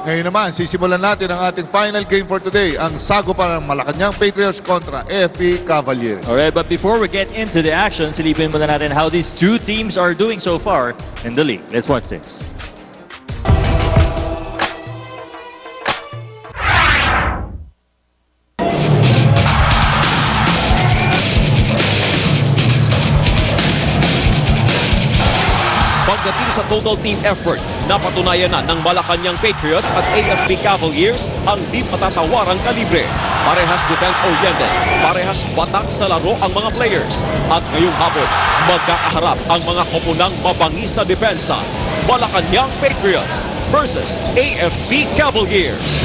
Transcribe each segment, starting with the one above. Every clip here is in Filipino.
Ngayon naman, sisimulan natin ang ating final game for today, ang sagupan ng Malacañang Patriots kontra AFP Cavaliers. Alright, but before we get into the action, silipin muna natin how these two teams are doing so far in the league. Let's watch this. Pagdating sa total team effort, napatunayan na ng Malacañang Patriots at AFP Cavaliers ang di patatawarang kalibre. Parehas defense-oriented, parehas batak sa laro ang mga players. At ngayong hapon, magkakaharap ang mga koponang mabangis sa depensa. Malacañang Patriots versus AFP Cavaliers.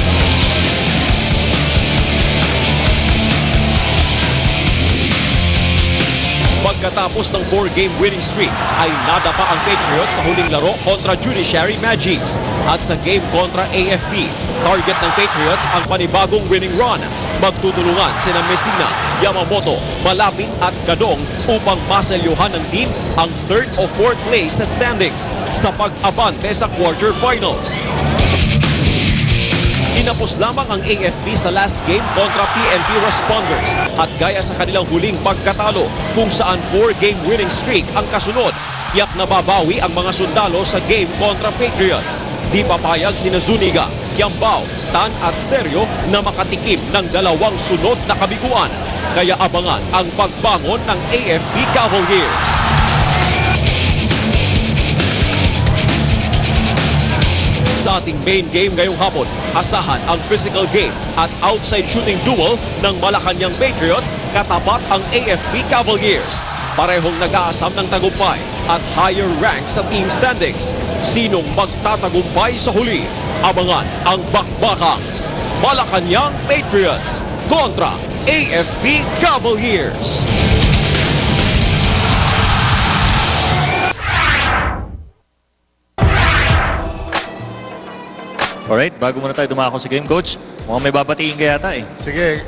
Pagkatapos ng 4-game winning streak ay nadapa ang Patriots sa huling laro kontra Judiciary Magics. At sa game kontra AFP, target ng Patriots ang panibagong winning run. Magtutulungan sina Messina, Yamamoto, Malapit at Gadong upang maselyuhan ng team ang 3rd o 4th place sa standings sa pag-abante sa quarterfinals. Tinapos lamang ang AFP sa last game kontra PNP Responders at gaya sa kanilang huling pagkatalo kung saan 4-game winning streak ang kasunod, tiyak na babawi ang mga sundalo sa game kontra Patriots. Di papayag sina Zuniga, Kiambao, Tan at Seryo na makatikim ng 2 sunod na kabiguan. Kaya abangan ang pagbangon ng AFP Cavaliers. Sa ating main game ngayong hapon, asahan ang physical game at outside shooting duel ng Malacañang Patriots katapat ang AFP Cavaliers. Parehong nag-aasam ng tagumpay at higher rank sa team standings. Sinong magtatagumpay sa huli? Abangan ang bakbakang Malacañang Patriots kontra AFP Cavaliers. Alright, bago muna tayo dumako sa game, Coach, mukhang may babatiin ka yata eh. Sige,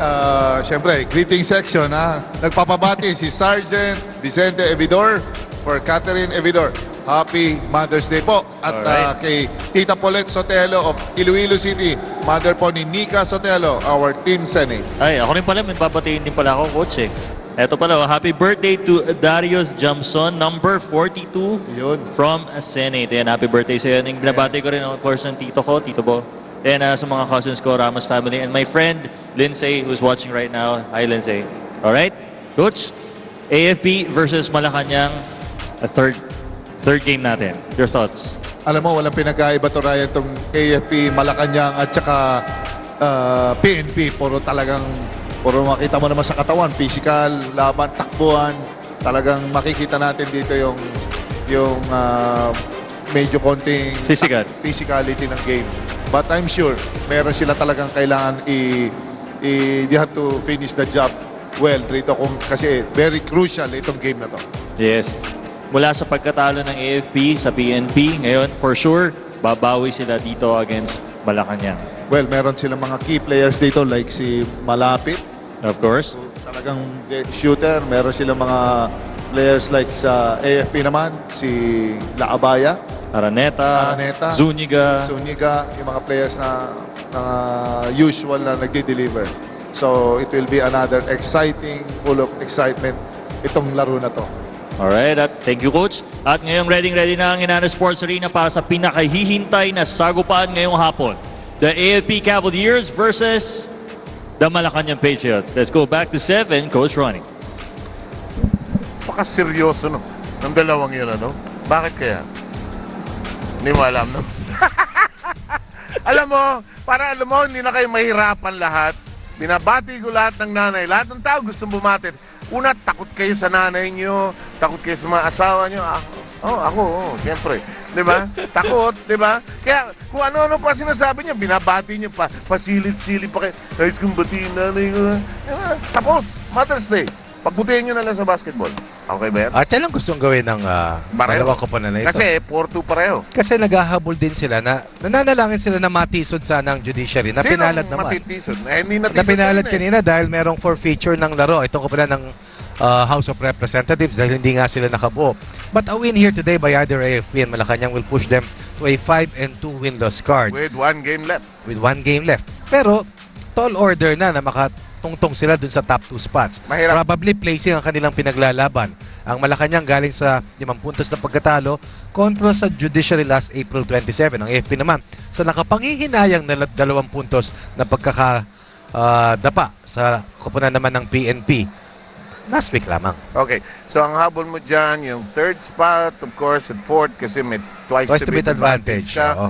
syempre, greeting section ha. Nagpapabati si Sergeant Vicente Evidor for Catherine Evidor. Happy Mother's Day po. At kay Tita Paulette Sotelo of Iloilo City, mother po ni Nika Sotelo, our team Sene. Ay, ako rin pala, may babatiin din pala ako, Coach eh. Eto pala, happy birthday to Darius Jamson, number 42 Yun. from Senate. Yan, happy birthday sa yan. Binabati ko rin, of course, ng tito ko, Tito Bo. And sa mga cousins ko, Ramos family. And my friend, Lindsay, who's watching right now. Hi, Lindsay. Alright, Coach, AFP versus Malacañang, a third game natin. Your thoughts? Alam mo, walang pinagkaiba to Ryan itong AFP, Malacañang at saka PNP. Puro makita mo naman sa katawan, physical, laban, takbuhan. Talagang makikita natin dito yung medyo konting physicality ng game. But I'm sure, meron sila talagang kailangan they have to finish the job well rito kasi very crucial itong game na to. Yes. Mula sa pagkatalo ng AFP sa PNP, ngayon, for sure, babawi sila dito against Malacañang. Well, meron silang mga key players dito like si Malapit. Of course. So, talagang shooter. Meron silang mga players like sa AFP naman, si Laabaya, Araneta, Zuniga, yung mga players na usual na nagde-deliver. So, it will be another exciting, full of excitement itong laro na to. Alright, thank you, Coach. At ngayong ready na ang Ynares Sports Arena para sa pinakahihintay na sagupaan ngayong hapon. The AFP Cavaliers versus the Malacañang Patriots. Let's go back to 7, Coach Ronnie. Seryoso no ng dalawang yun, ano? Bakit kaya? Hindi mo alam, no? Alam mo, hindi na kayo mahirapan lahat. Binabati ko lahat ng nanay. Lahat ng tao gusto bumati. Una, takot kayo sa nanay nyo, takot kayo sa mga asawa nyo. Ako, siyempre. Diba? Takot, diba? Kaya, kung ano-ano pa sinasabi nyo, binabati nyo pa, pasilip-silip pa kayo. Guys, kung batiin nanay ko, diba? Tapos, Mother's Day. Pagbutihin nyo na lang sa basketball. Okay ba yan? At yan ang gustong gawin ng dalawang koponan na ito. Kasi 4-2 pareho. Kasi naghahabol din sila na nananalangin sila na matisod sana ang judiciary. Na Sino pinalad naman. matitisod? Hindi natisod na pinalad kanina dahil merong forfeiture ng laro. Itong koponan ng House of Representatives dahil hindi nga sila nakabuo. But a win here today by either AFP and Malacañang will push them to a 5-2 win-loss card. With 1 game left. With 1 game left. Pero, tall order na makatungtong sila dun sa top 2 spots. Mahirap. Probably placing ang kanilang pinaglalaban. Ang Malacañang galing sa 5 puntos na pagkatalo kontra sa judiciary last April 27. Ang AFP naman sa nakapangihinayang na 2 puntos na pagkakadapa sa koponan naman ng PNP. Last week lamang. Okay. So, ang habol mo dyan, yung 3rd spot, of course, at 4th, kasi may twice to beat advantage ka.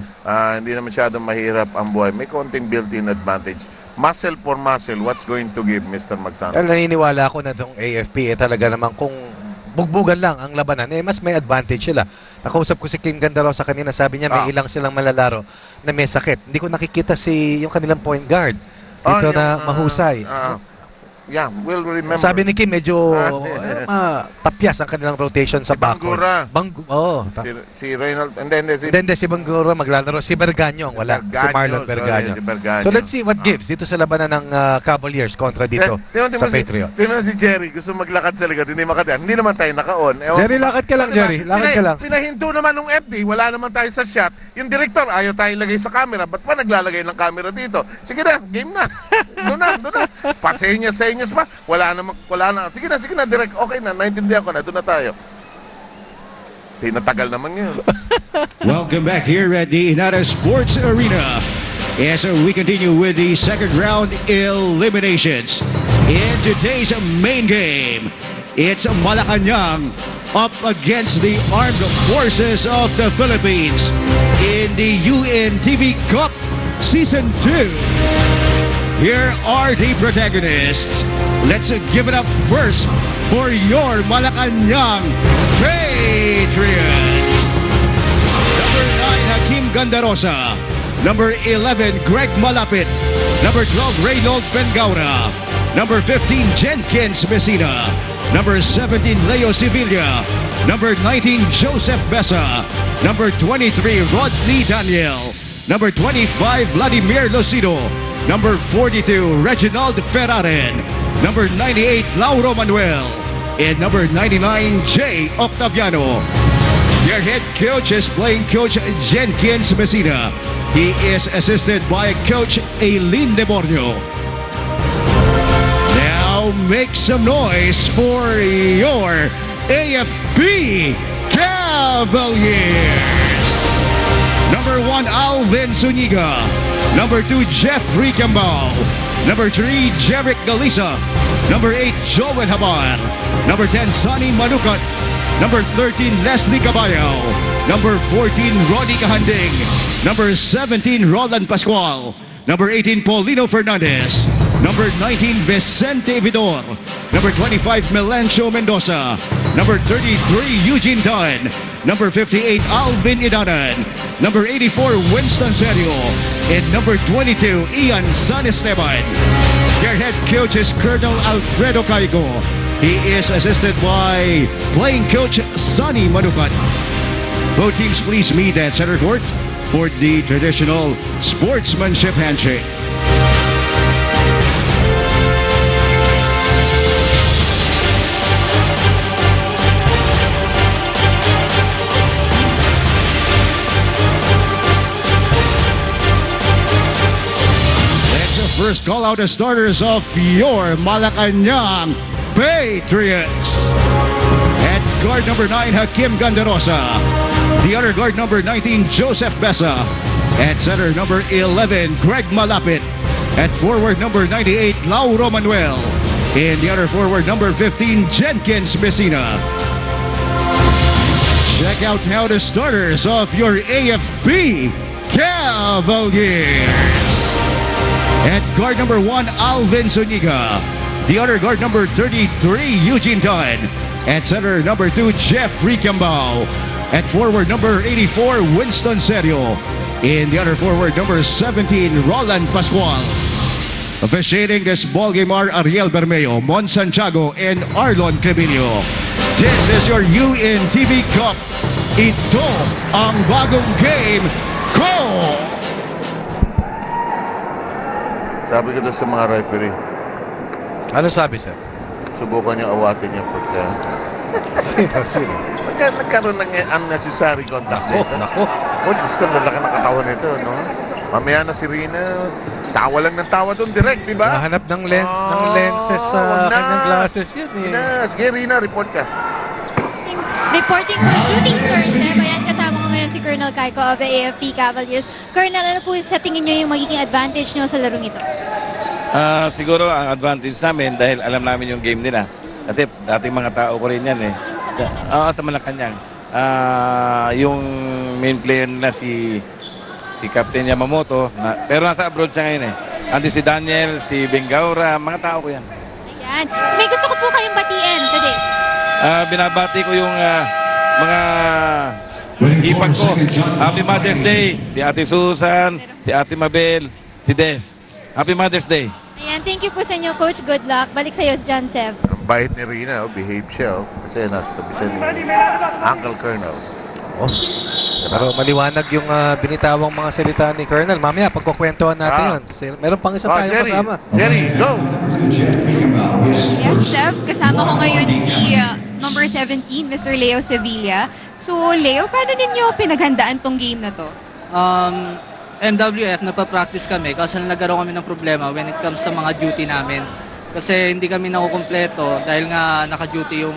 Hindi na masyadong mahirap ang buhay. May konting built-in advantage. Muscle for muscle, what's going to give, Mr. Magsanto? Naniniwala ako na itong AFP talaga naman kung bugbugan lang ang labanan, mas may advantage sila. Nakausap ko si Kim Gandarosa kanina, sabi niya may ilang silang malalaro na may sakit. Hindi ko nakikita yung kanilang point guard dito na mahusay. Yeah, we'll remember. Sabi ni Kim, medyo tapyas ang kanilang rotation sa backcourt. Bangura. Si Reynolds. Hindi, si Bangura maglalaro. Si Berganyo ang wala. Si Marlon Berganyo. So let's see what gives dito sa labanan ng Cavaliers kontra dito sa Patriots. Tingnan si Jerry, gusto maglakad sa likod, hindi makadaan. Hindi naman tayo naka-on. Jerry, lakad ka lang, Jerry. Lakad ka lang. Pinahinto naman ng FD, wala naman tayo sa shot. Yung director, ayaw tayo ilagay sa camera. Ba't pa naglalagay ng camera dito? Sige na, game na. Doon na. Pasenyas pa. Wala na. Sige na, direct. Okay na, naintindihan ko na. Doon na tayo. Tinatagal naman yun. Welcome back here at the Ynares Sports Arena as we continue with the second round eliminations. In today's main game, it's Malacañang up against the Armed Forces of the Philippines in the UNTV Cup Season 2. Here are the protagonists. Let's give it up first for your Malacañang Patriots. Number 9, Hakim Gandarosa. Number 11, Greg Malapit. Number 12, Reynold Pengaura. Number 15, Jenkins Messina. Number 17, Leo Sevilla. Number 19, Joseph Besa. Number 23, Rodney Daniel. Number 25, Vladimir Lucido. Number 42, Reginald Ferraren. Number 98, Lauro Manuel. And number 99, Jay Octaviano. Their head coach is playing coach Jenkins Messina. He is assisted by coach Aileen Debornio. Now make some noise for your AFP Cavaliers. Number 1, Alvin Zuniga. Number 2, Jeffrey Cambao. Number 3, Jerick Galisa. Number 8, Joel Habar. Number 10, Sonny Manukat. Number 13, Leslie Caballo. Number 14, Ronnie Kahanding. Number 17, Roland Pascual. Number 18, Paulino Fernandez. Number 19, Vicente Vidor. Number 25, Melencio Mendoza. Number 33, Eugene Dunn. Number 58, Alvin Idanan. Number 84, Winston Serio. And number 22, Ian San Esteban. Their head coach is Colonel Alfredo Caigo. He is assisted by playing coach Sonny Manukat. Both teams please meet at center court for the traditional sportsmanship handshake. First call out the starters of your Malacañang Patriots. At guard number 9, Hakim Gandarosa. The other guard number 19, Joseph Besa. At center number 11, Greg Malapit. At forward number 98, Lauro Manuel. And the other forward number 15, Jenkins Messina. Check out now the starters of your AFP Cavaliers. At guard number 1, Alvin Zuniga. The other guard number 33, Eugene Dunn. At center number 2, Jeffrey Cambao. At forward number 84, Winston Serio. In the other forward number 17, Roland Pascual. Officiating this ball game are Ariel Bermeo, Mon Santiago, and Arlon Crevillo. This is your UNTV Cup. Ito ang bagong game ko! Sabi ko doon sa mga referee. Ano sabi, sir? subukan niyo awatin niya pagka Sino? nagkaroon ng unnecessary contact dito. Nako. Oh, Diyos ko, lalaki ng katawan nito, no? Mamaya na si Rina, tawa lang ng tawa doon direct, di ba? Nahanap ng lenses sa kanyang glasses yun eh. Sige, Rina, report ka. Reporting for Shooting Source. Ayan, kasama ko ngayon si Colonel Kaiko of the AFP Cavaliers. Colonel, ano po sa tingin nyo yung magiging advantage nyo sa larong ito? Siguro ang advantage namin dahil alam namin yung game nila. Kasi dating mga tao ko rin yan eh. Sa Malacañang. Yung main player nila si Captain Yamamoto. Pero nasa abroad siya ngayon eh. Andi si Daniel, si Bengaura, mga tao ko yan. Ayan. May gusto ko po kayong batiin today. Binabati ko yung mga ipag ko. Happy Mother's Day. Si Ate Susan, si Ate Mabel, si Des. Happy Mother's Day. Ayan, thank you po sa inyo, Coach. Good luck. Balik sa'yo, John Sev. Ang bait ni Rina, behave siya. Kasi nasa tabi siya ni Uncle Colonel. Pero maliwanag yung binitawang mga salita ni Colonel. Mamaya, pagkukwentuhan natin yun. Meron pang isa tayo kasama. Jerry, go! Yes, Sev. Kasama ko ngayon si number 17, Mr. Leo Sevilla. So, Leo, paano ninyo pinaghandaan tong game na to? MWF, napapractice kami kasi nagkaroon kami ng problema when it comes sa mga duty namin. Kasi hindi kami nakukumpleto dahil nga naka-duty yung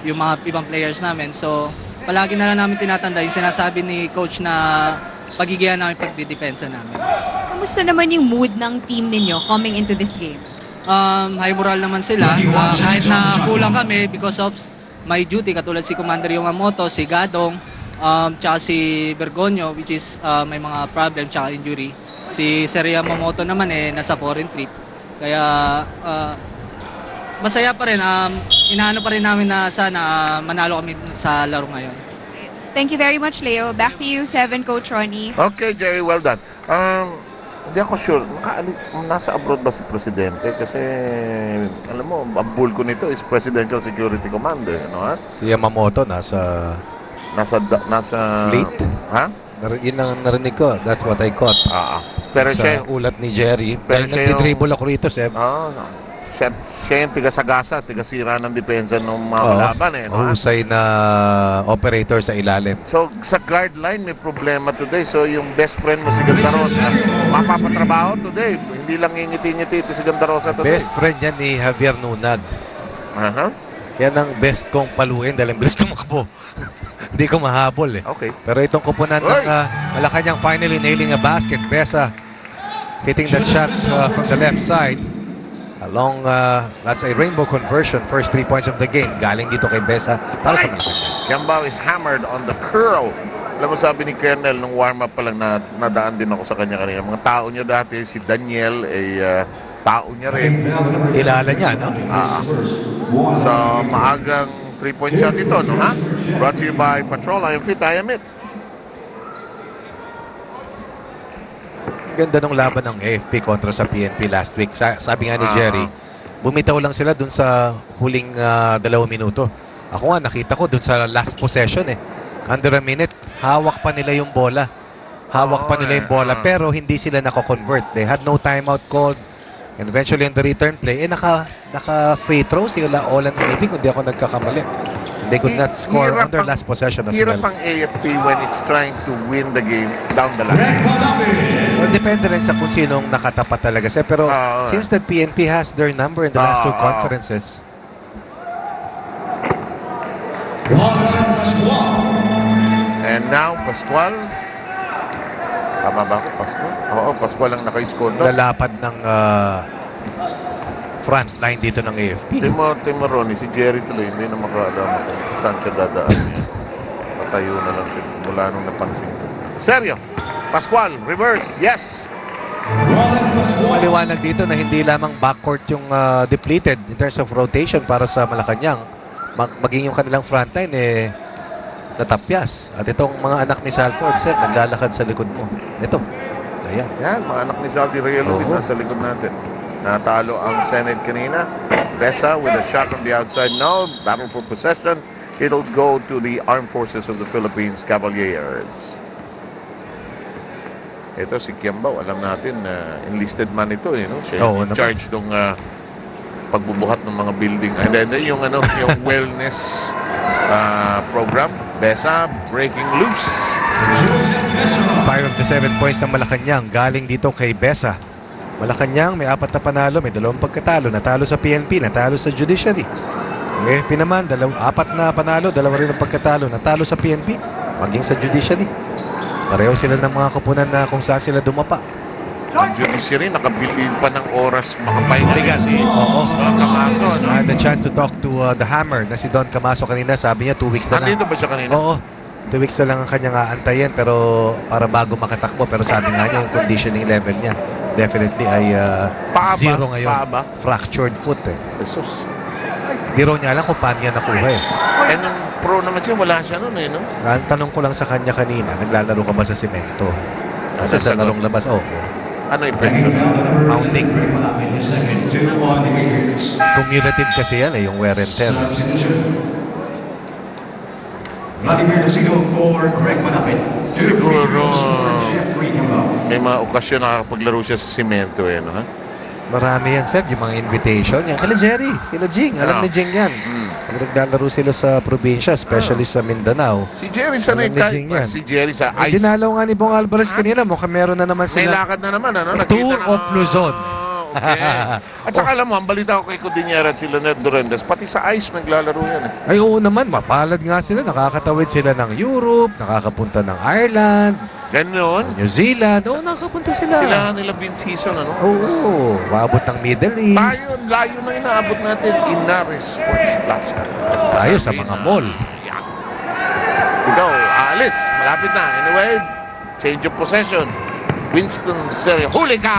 mga ibang players namin. So, palagi na lang namin tinatanda yung sinasabi ni coach na pagigihan namin pagdidepensa namin. Kamusta naman yung mood ng team ninyo coming into this game? High moral naman sila. Kahit na kulang kami because of my duty, katulad si Commander Yamamoto, si Gadong, tsaka si Bergonio, which is may mga problem tsaka injury. Si Sir Yamamoto naman nasa foreign trip. Kaya masaya pa rin. Inaano pa rin namin na sana manalo kami sa laro ngayon. Thank you very much, Leo. Back to you, 7, Coach Ronnie. Okay, Jerry, well done. Hindi ako sure, nasa abroad ba si Presidente? Kasi, alam mo, ang bulko nito is Presidential Security Commander. Ano, ha? Si Yamamoto nasa fleet. Ha? Yun ang narinig ko. That's what I caught. Pero sa siya, ulat ni Jerry. Pero Dahil nagdidribble ako rito, Seb. siya yung tigasagasa, tigasira ng depensa ng mga kalaban eh. No? Mahusay na operator sa ilalim. So, sa guard line, may problema today. So, yung best friend mo si Gandarosa, mapapatrabaho today. Hindi lang ngiti-ngiti ito si Gandarosa today. Best friend yan ni Javier Nunag. Yan ang best kong paluin dahil ang bilis tumakbo. Hindi ko mahabol eh. Okay. Pero itong kupunan ng Malacañang finally nailing a basket. Besa hitting that shot from the left side. Along, that's a rainbow conversion. First 3 points of the game. Galing dito kay Besa para sa Malacañang. Kiambao is hammered on the curl. Alam mo, sabi ni Colonel, nung warm-up pa lang nadaan din ako sa kanya kanina. Mga tao niya dati, si Daniel, tao niya rin. Kilala niya, no? So, maagang 3-point shot ito, no ha? Brought to you by Patrol. I am fit, I am it. Ganda ng laban ng AFP kontra sa PNP last week. Sabi nga ni Jerry, bumitaw lang sila dun sa huling 2 minuto. Ako nga, nakita ko dun sa last possession eh. Under a minute, hawak pa nila yung bola. Pero hindi sila nako-convert. They had no timeout called. And eventually on the return play, naka-free throw sila Olan maybe, kundi ako nagkakamali. They could not score on their last possession as well. Hirap ang AFP when it's trying to win the game down the line. Well, depende rin sa kung sinong nakatapat talaga siya. Pero seems that PNP has their number in the last 2 conferences. And now, Pascual. Tama ba ako, Pascual? Oo, Pascual ang naka-score doon. Lalapad ng front line dito ng AFP. Timo Ronnie, si Jerry tuloy, hindi na makaalam kung saan siya dadaan. Patayo na lang siya mula nung napansin ko. Seryo, Pascual, reverse, yes! Maliwanag dito na hindi lamang backcourt yung depleted in terms of rotation para sa Malacañang. Maging yung kanilang frontline natapyas. At itong mga anak ni Salford, sir, naglalakad sa likod mo. Ito. Ayan. Yan, mga anak ni Saldi Reyelo din nasa likod natin. Natalo ang Senate kanina. Besa with a shot from the outside. No, battle for possession. It'll go to the Armed Forces of the Philippines Cavaliers. Ito si Kiambao, alam natin, enlisted man ito. Siya in charge ng pagbubuhat ng mga building. And then yung yung wellness program, BESA, breaking loose. 5 of the 7 points ng Malacañang galing dito kay BESA. Malacañang may 4 na panalo, may 2 pagkatalo, natalo sa PNP, natalo sa Judiciary. Ang AFP naman, 4 na panalo, 2 rin ang pagkatalo, natalo sa PNP, maging sa Judiciary. Pareho sila ng mga kupunan na kung saan sila dumapa. Ang Judiciary, nakabili pa ng oras makapahinga. Oo. Don Camaso, no? I had the chance to talk to the Hammer na si Don Camaso kanina. Sabi niya 2 weeks na lang. Nandito ba siya kanina? Oo. 2 weeks na lang ang kanyang aantayin pero para bago makatakbo. Pero sabi nga niya yung conditioning level niya definitely ay zero ngayon. Fractured foot eh. Jesus. Di raw niya alam kung paano niya nakuha eh. Eh nung pro naman siya, wala siya nun eh, no? Ang tanong ko lang sa kanya kanina, naglalaro ka ba sa semento? Kasi sa larong labas, ano yung mounting. Cumulative kasi yan eh, yung wear and tear. Siguro may mga okasyon nakakapaglaro siya sa simento eh, no? Marami yan, Seb, yung mga invitation. Yan, kila Jerry, kila Jing. Alam ni Jing yan. Pag naglalaro sila sa probinsya, especially sa Mindanao. Si Jerry sanay si Jerry sa ice. Dinalaw nga ni Bong Alvarez kanina. Mukhang meron na naman sila. May lakad na naman, ano? Tour of Luzon. Okay. At saka alam mo, ang balita ko kay Cudinera at sila Ned Durendes, pati sa ice naglalaro yan eh. Ay oo naman, mapalad nga sila. Nakakatawid sila ng Europe, nakakapunta ng Ireland, Ganon. New Zealand. Oo, nakakapunta sila. Sila nila mid-season, ano? Oo, maabot ng Middle East. Layo na inaabot natin. Ynares Sports Plaza. Tayo sa mga mall. Ikaw, alis. Malapit na. Anyway, change of possession. Winston Serio. Huli ka!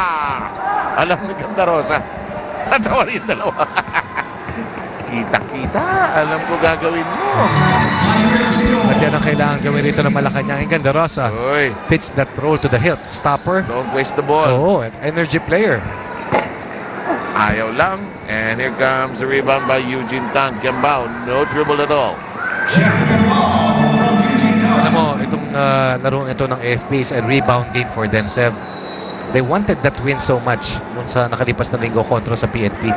Alam ni Ganda Rosa. Natawa rin dalawa. Kita-kita. Alam ko gagawin mo. At yan ang kailangan gawin rito ng Malacañang. Ang Ganda Rosa. Fits that roll to the hilt. Stopper. Don't waste the ball. Oo, an energy player. Ayaw lang. And here comes the rebound by Eugene Tan. Gambao, no dribble at all. Alam mo, itong larong ito ng AFP is a rebound game for them, Seb. They wanted that win so much nung sa nakalipas na linggo kontra sa PNP.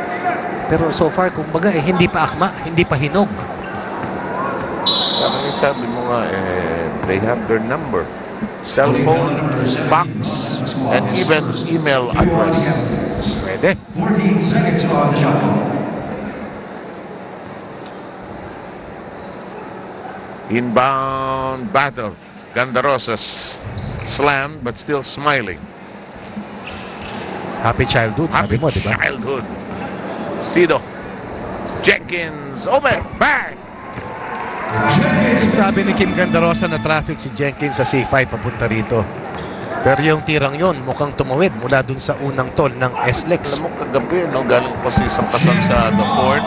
Pero so far, kumbaga, hindi pa akma, hindi pa hinog. Sabi mo nga, they have their number. Cell phone, fax, and even email address. Pwede. 14 seconds on the shot clock. Inbound battle. Ganda Rosa slammed but still smiling. Happy childhood, sabi mo, di ba? Happy childhood. Sido. Jenkins, open, bang! Sabi ni Kim Ganda Rosa na traffic si Jenkins sa C5 papunta rito. Pero yung tirang yon mukhang tumawid mula dun sa unang tol ng SLEX. Alam mo, kagabi, no, galing pa sa isang kasal sa the court.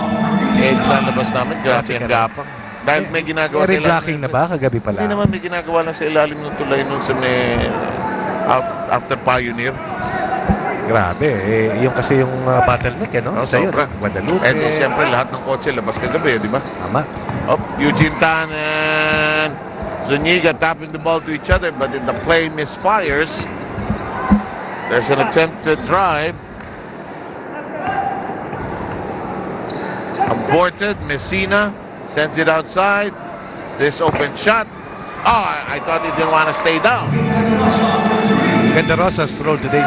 Sa labas namin, grabe ang gapang. Dahil may ginagawa sa ilalim. Blocking na ba? Kagabi pala. Hindi naman, may ginagawa lang sa ilalim ng tulay nun sa may after Pioneer. Grabe. Yung kasi yung bottleneck, no? Isa yun. Guadalupe. Eto, siyempre, lahat ng kotse labas kagabi, di ba? Tama. Eugene Tan and Zuniga tapping the ball to each other, but in the play misfires. There's an attempted drive. Aborted. Messina sends it outside. This open shot. Oh, I thought he didn't want to stay down. Ganda Rosa's role today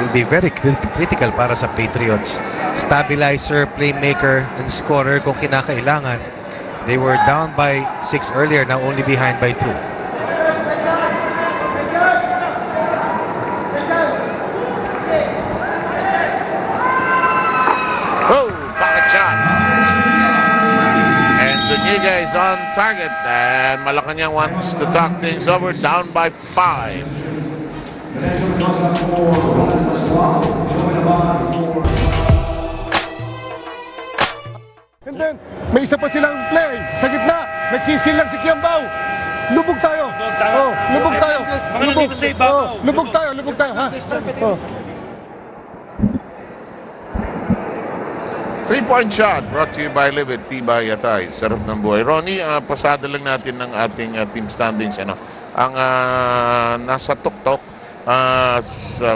will be very critical para sa Patriots. Stabilizer, playmaker, and scorer kung kinakailangan. They were down by 6 earlier, now only behind by 2. Oh, pocket shot. And Zuniga is on target, and Malacañang wants to talk things over, down by 5. And then, may isa pa silang play sa gitna. Nagsisil lang si Kiambao. Lubog tayo. Oh, lubog tayo. Lubog. Oh, lubog tayo, ha? Oh. 3-point shot brought to you by Libit, Tibay Yatay. Sarap ng buhay. Ronnie, pasada lang natin ng ating team standings. Ano? Ang nasa tuktok,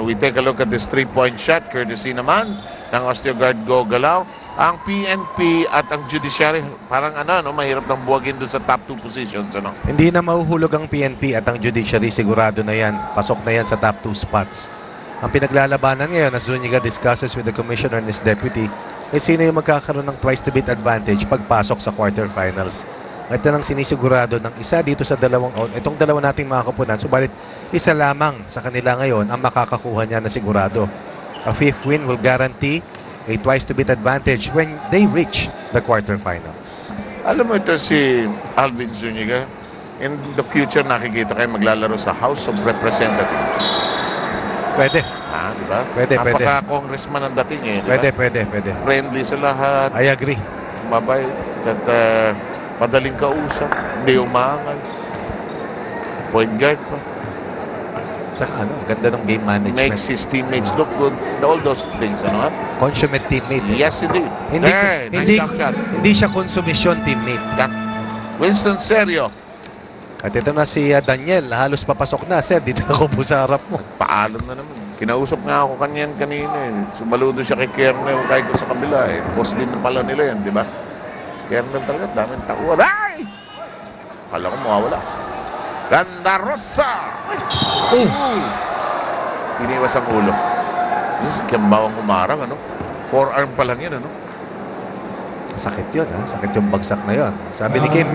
we take a look at this 3-point shot courtesy naman ng Osteogard Gogalaw. Ang PNP at ang Judiciary, parang mahirap nang buwagin doon sa top 2 positions. Hindi na mahuhulog ang PNP at ang Judiciary, sigurado na yan. Pasok na yan sa top 2 spots. Ang pinaglalabanan ngayon, as Zuniga discusses with the Commissioner and his deputy, sino yung magkakaroon ng twice to beat advantage pagpasok sa quarterfinals. Ito nang sinisigurado ng isa dito sa itong dalawa nating mga kapunan. Subalit, isa lamang sa kanila ngayon ang makakakuha niya na sigurado. A 5th win will guarantee a twice to beat advantage when they reach the quarterfinals. Alam mo ito si Alvin Zuniga, in the future nakikita kayo maglalaro sa House of Representatives. Pwede. Diba? Pwede. Napaka-congressman ang dating eh. Diba? Pwede. Friendly sa lahat. I agree. Mabait. At madaling kausap. Hindi umaangal. Point guard pa. Saka ganda ng game management. Makes his teammates look good. All those things, Consummate teammate. Yes, indeed. Nice jump shot. Hindi siya konsumisyon teammate. Winston Serio. At ito na si Daniel. Halos papasok na. Sir, dito ako po sa harap mo. Paalam na naman. Kinausap nga ako kanina eh. Sumaludo siya kay Kernel kahit ko sa kabila eh. Boss din pala nila yan, di ba? Kernel talaga, daming takuan. Ay! Kala ko mawawala. Ganda Rosa! Iniwas ang ulo. Kiambaw ang umarang, forearm pa lang yan, Sakit yun, sakit yung bagsak na yun. Sabi ni Kim,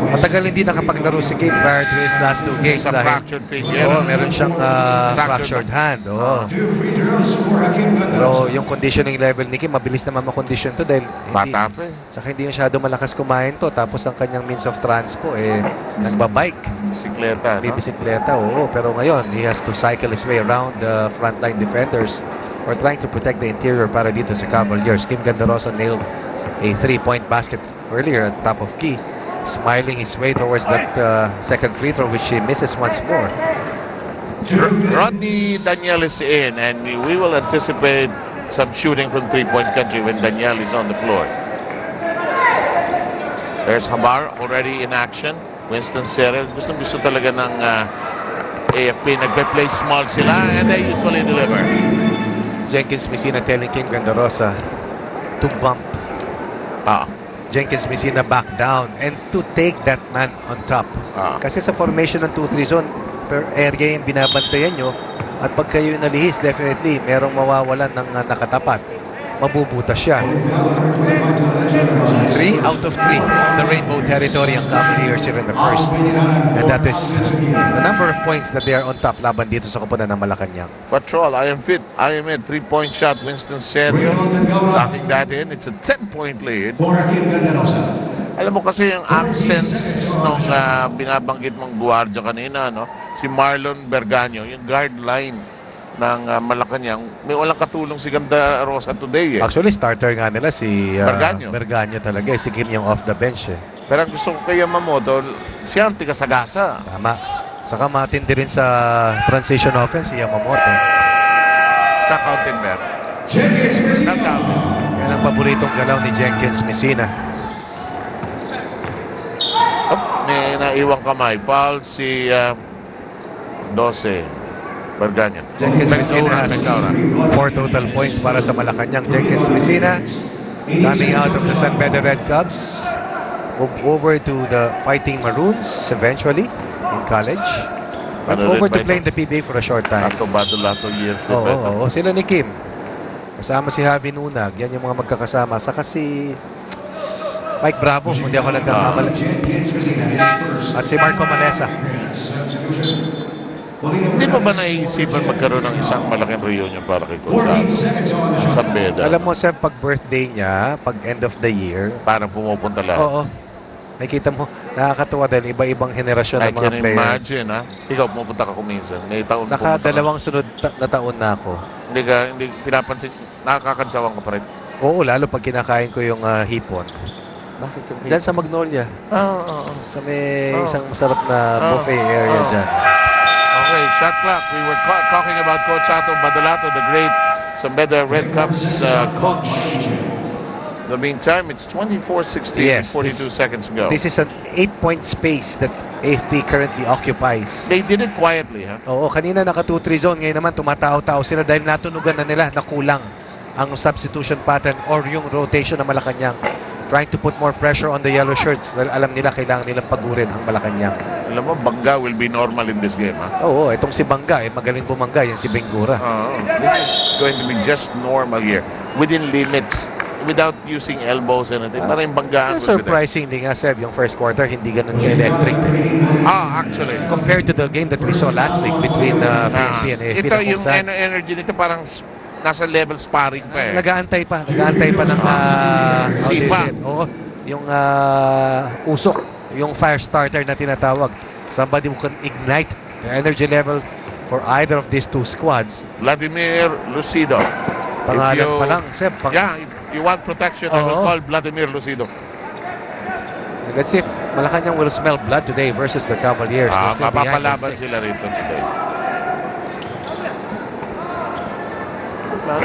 matagal hindi nakapaglaro si Kim prior to his last 2 games. Sa fractured finger. Meron siyang fractured hand. Pero yung conditioning level ni Kim, mabilis naman makondisyon to dahil saka hindi masyado malakas kumain to. Tapos ang kanyang means of transpo, nagbabike. Bisikleta, Bisikleta, Pero ngayon, he has to cycle his way around the frontline defenders or trying to protect the interior para dito sa Cavaliers. Kim Gandarosa nailed a 3-point basket earlier at top of key, smiling his way towards that second free throw, which he misses once more. Rodney Daniel is in, and we will anticipate some shooting from 3-point country when Daniel is on the floor. There's Habar already in action. Winston Serio, gusto talaga ng AFP. Nagpe-play small sila, and they usually deliver. Jenkins Messina telling Kim Gandarosa to bump. Jenkins Messina back down and to take that man on top. Kasi sa formation ng 2-3 zone, per area yung binabantayan nyo, at pag kayo nalihis, definitely merong mawawalan ng nakatapat. Mabubutas siya. 3 out of 3. The Rainbow Territory ang Cavaliers here in the first. And that is the number of points that they are on top laban dito sa koponan ng Malacañang. Patrol, I am fit. I am in. 3-point shot. Winston Serio knocking that in. It's a 10-point lead. Alam mo kasi yung absence nung binabanggit mong guardia kanina, si Marlon Berganyo, yung guard line ng Malacañang, may walang katulong si Ganda Rosa today. Actually, starter nga nila si Berganyo talaga. Si Kim yung off the bench. Pero ang gusto ko kay Yamamoto, siya ang tigasagasa. Tama. Saka matindi rin sa transition offense si Yamamoto. Nakauntin meron. Yan ang paboritong galaw ni Jenkins Messina. May naiwang kamay. Foul si 12. Berganyo. Jenkins Messina has 4 total points para sa Malacañang. Jenkins Messina coming out of the San Pedro Red Cubs, move over to the Fighting Maroons eventually in college, but over to play in the PBA for a short time. Lato years. Sila ni Kim. Kasama si Javi Nunag. Yan yung mga magkakasama. Saka si Mike Bravo, kung di ako nagkakamali. At si Marco Manesa. Hindi pa ba naiisipan magkaroon ng isang malaking reunion para kay Coach sa Beda? Alam mo, sir, pag birthday niya, pag end of the year, parang pumupunta lahat. Oo. Nakikita mo, nakakatuwa dahil iba-ibang henerasyon ng mga players. I can imagine, Ikaw, pumupunta ka kuminsan. May taon Dalawang sunod na taon na ako. Hindi pinapansin, nakakakantsawan ka pa rin. Oo, lalo pag kinakain ko yung hipon. Bakit yung Diyan sa Magnolia. Sa may isang masarap na buffet area dyan. Okay, shot clock. We were talking about Coach Ato Badolato, the great San Pedro Red Cups coach. In the meantime, it's 24-16, 42 seconds ago. This is an 8-point space that AFP currently occupies. They did it quietly, Oo, kanina naka 2-3 zone. Ngayon naman tumatao-tao sila dahil natunugan na nila na kulang ang substitution pattern or yung rotation ng Malacañang. Trying to put more pressure on the yellow shirts dahil alam nila kailangan nilang pagurin ang Malacañang. Alam mo, Bangga will be normal in this game, ha? Oo, itong si Bangga, magaling bumangga, yan si Bengura. This is going to be just normal here. Within limits, without using elbows and anything. Parang Banggaan will be there. Surprisingly nga, Seb, yung first quarter, hindi ganun ka-electric. Actually. Compared to the game that we saw last week between PNP and AFP. Ito, yung energy nito parang nasa level sparring pa eh. Nag-aantay pa ng sipa. Oo, yung usok, yung fire starter na tinatawag. Somebody who can ignite the energy level for either of these two squads. Vladimir Lucido. Pangalan pa lang, Seb. Yeah, if you want protection, I will call Vladimir Lucido. Let's see if Malacañang will smell blood today versus the Cavaliers. Mapapalaban sila rito today.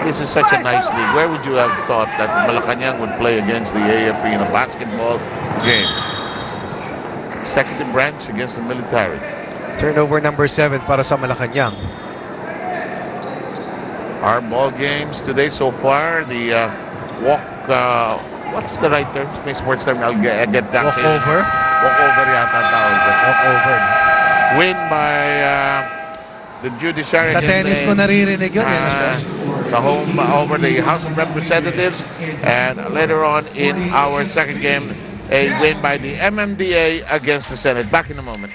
This is such a nice league. Where would you have thought that Malacañang would play against the AFP in a basketball game? Executive branch against the military. Turnover number 7 para sa Malacañang. Our ball games today so far, the walk, what's the right term? May sports term, I'll get that. Walkover? Walkover yata tawag. Walkover. Win by the judiciary. Sa tennis ko naririnig yun. The home over the House of Representatives, and later on in our second game, a win by the MMDA against the Senate. Back in a moment.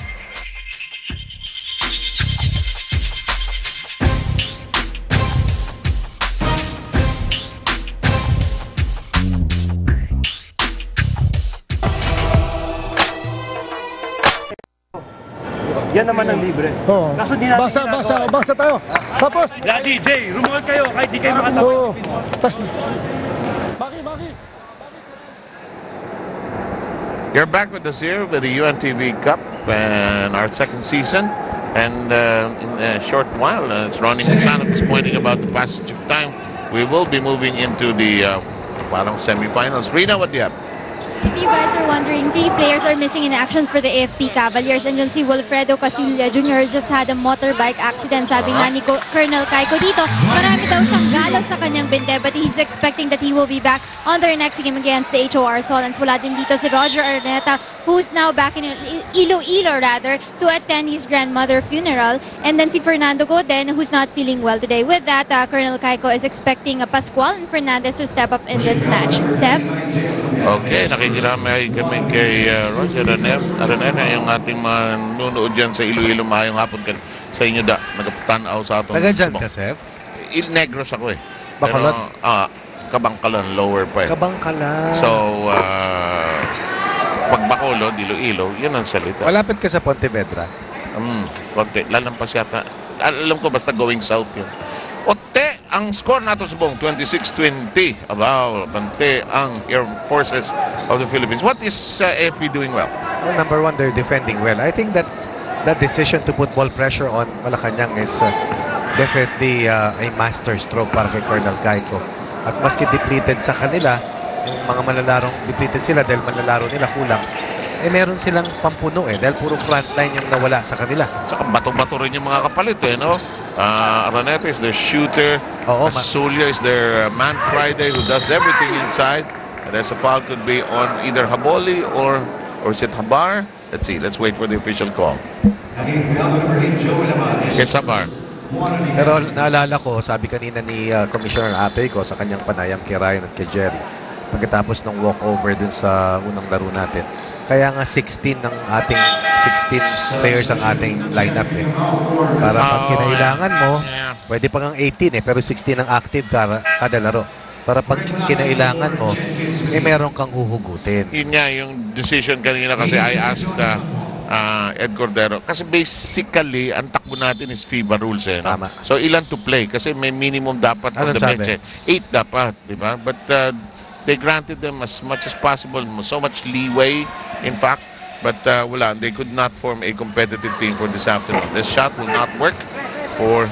Yan naman ang libre. Oo. Kaso di natin Basa tayo. Tapos. DJ, rumuhan kayo kahit di kayo makatapos. Tapos. You're back with us here with the UNTV Cup and our second season. And in a short while, it's Ronnie Quezano was pointing about the passage of time. We will be moving into the semifinals. Rina, what do you have? If you guys are wondering, 3 players are missing in action for the AFP Cavaliers. And yun si Wilfredo Casilla Jr. just had a motorbike accident. Sabi nga ni Colonel Kaiko dito, marami daw siyang galaw sa kanyang binte, but he's expecting that he will be back on their next game against the HOR Solons. Wala din dito si Roger Arneta, who's now back in Iloilo to attend his grandmother funeral. And then si Fernando Goden, who's not feeling well today. With that, Colonel Kaiko is expecting Pascual and Fernandez to step up in this match. Seb? Okay, nakikiramay kami kay Roger Araneta, yung ating manunood dyan sa Iloilo. Maayong hapon ka sa inyo nagpatanaw sa atong taga dyan ka, Seb? Negros ako eh. Bacolod? Kabangkalan, lower pa eh. Kabangkalan. So, pag Bacolod, Iloilo, yun ang salita. Malapit ka sa Pontevedra? Konti, lalampas yata. Alam ko basta going south yun. Ote, ang score nato sa buong 26-20. Bante ang Air Forces of the Philippines. What is AFP doing well? Well, number 1, they're defending well. I think that decision to put ball pressure on Malacañang is definitely a master stroke para kay Colonel Kaiko. At maski depleted sa kanila, yung mga manlalarong depleted sila dahil manlalaro nila kulang, meron silang pampuno dahil puro frontline yung nawala sa kanila. Saka bato-bato rin yung mga kapalit no? Araneta is their shooter. Asulia is their man Friday who does everything inside. And there's a foul could be on either Haboli or is it Habar? Let's see. Let's wait for the official call. It's Habar. Pero naalala ko, sabi kanina ni Commissioner Atoy ko sa kanyang panayam kay Ryan at kay Jerry pagkatapos ng walkover dun sa unang laro natin. Kaya nga 16 players ang ating lineup Para pag kinailangan mo, pwede pa ngang 18 pero 16 ang active kada laro. Para pag kinailangan mo, meron kang huhugutin. Yun nga yung decision kanina kasi I asked Ed Cordero. Kasi basically, ang takbo natin is FIBA rules Tama. So ilan to play? Kasi may minimum dapat on the bench 8 dapat, di ba? But they granted them as much as possible, so much leeway, in fact. But wala, they could not form a competitive team for this afternoon. This shot will not work for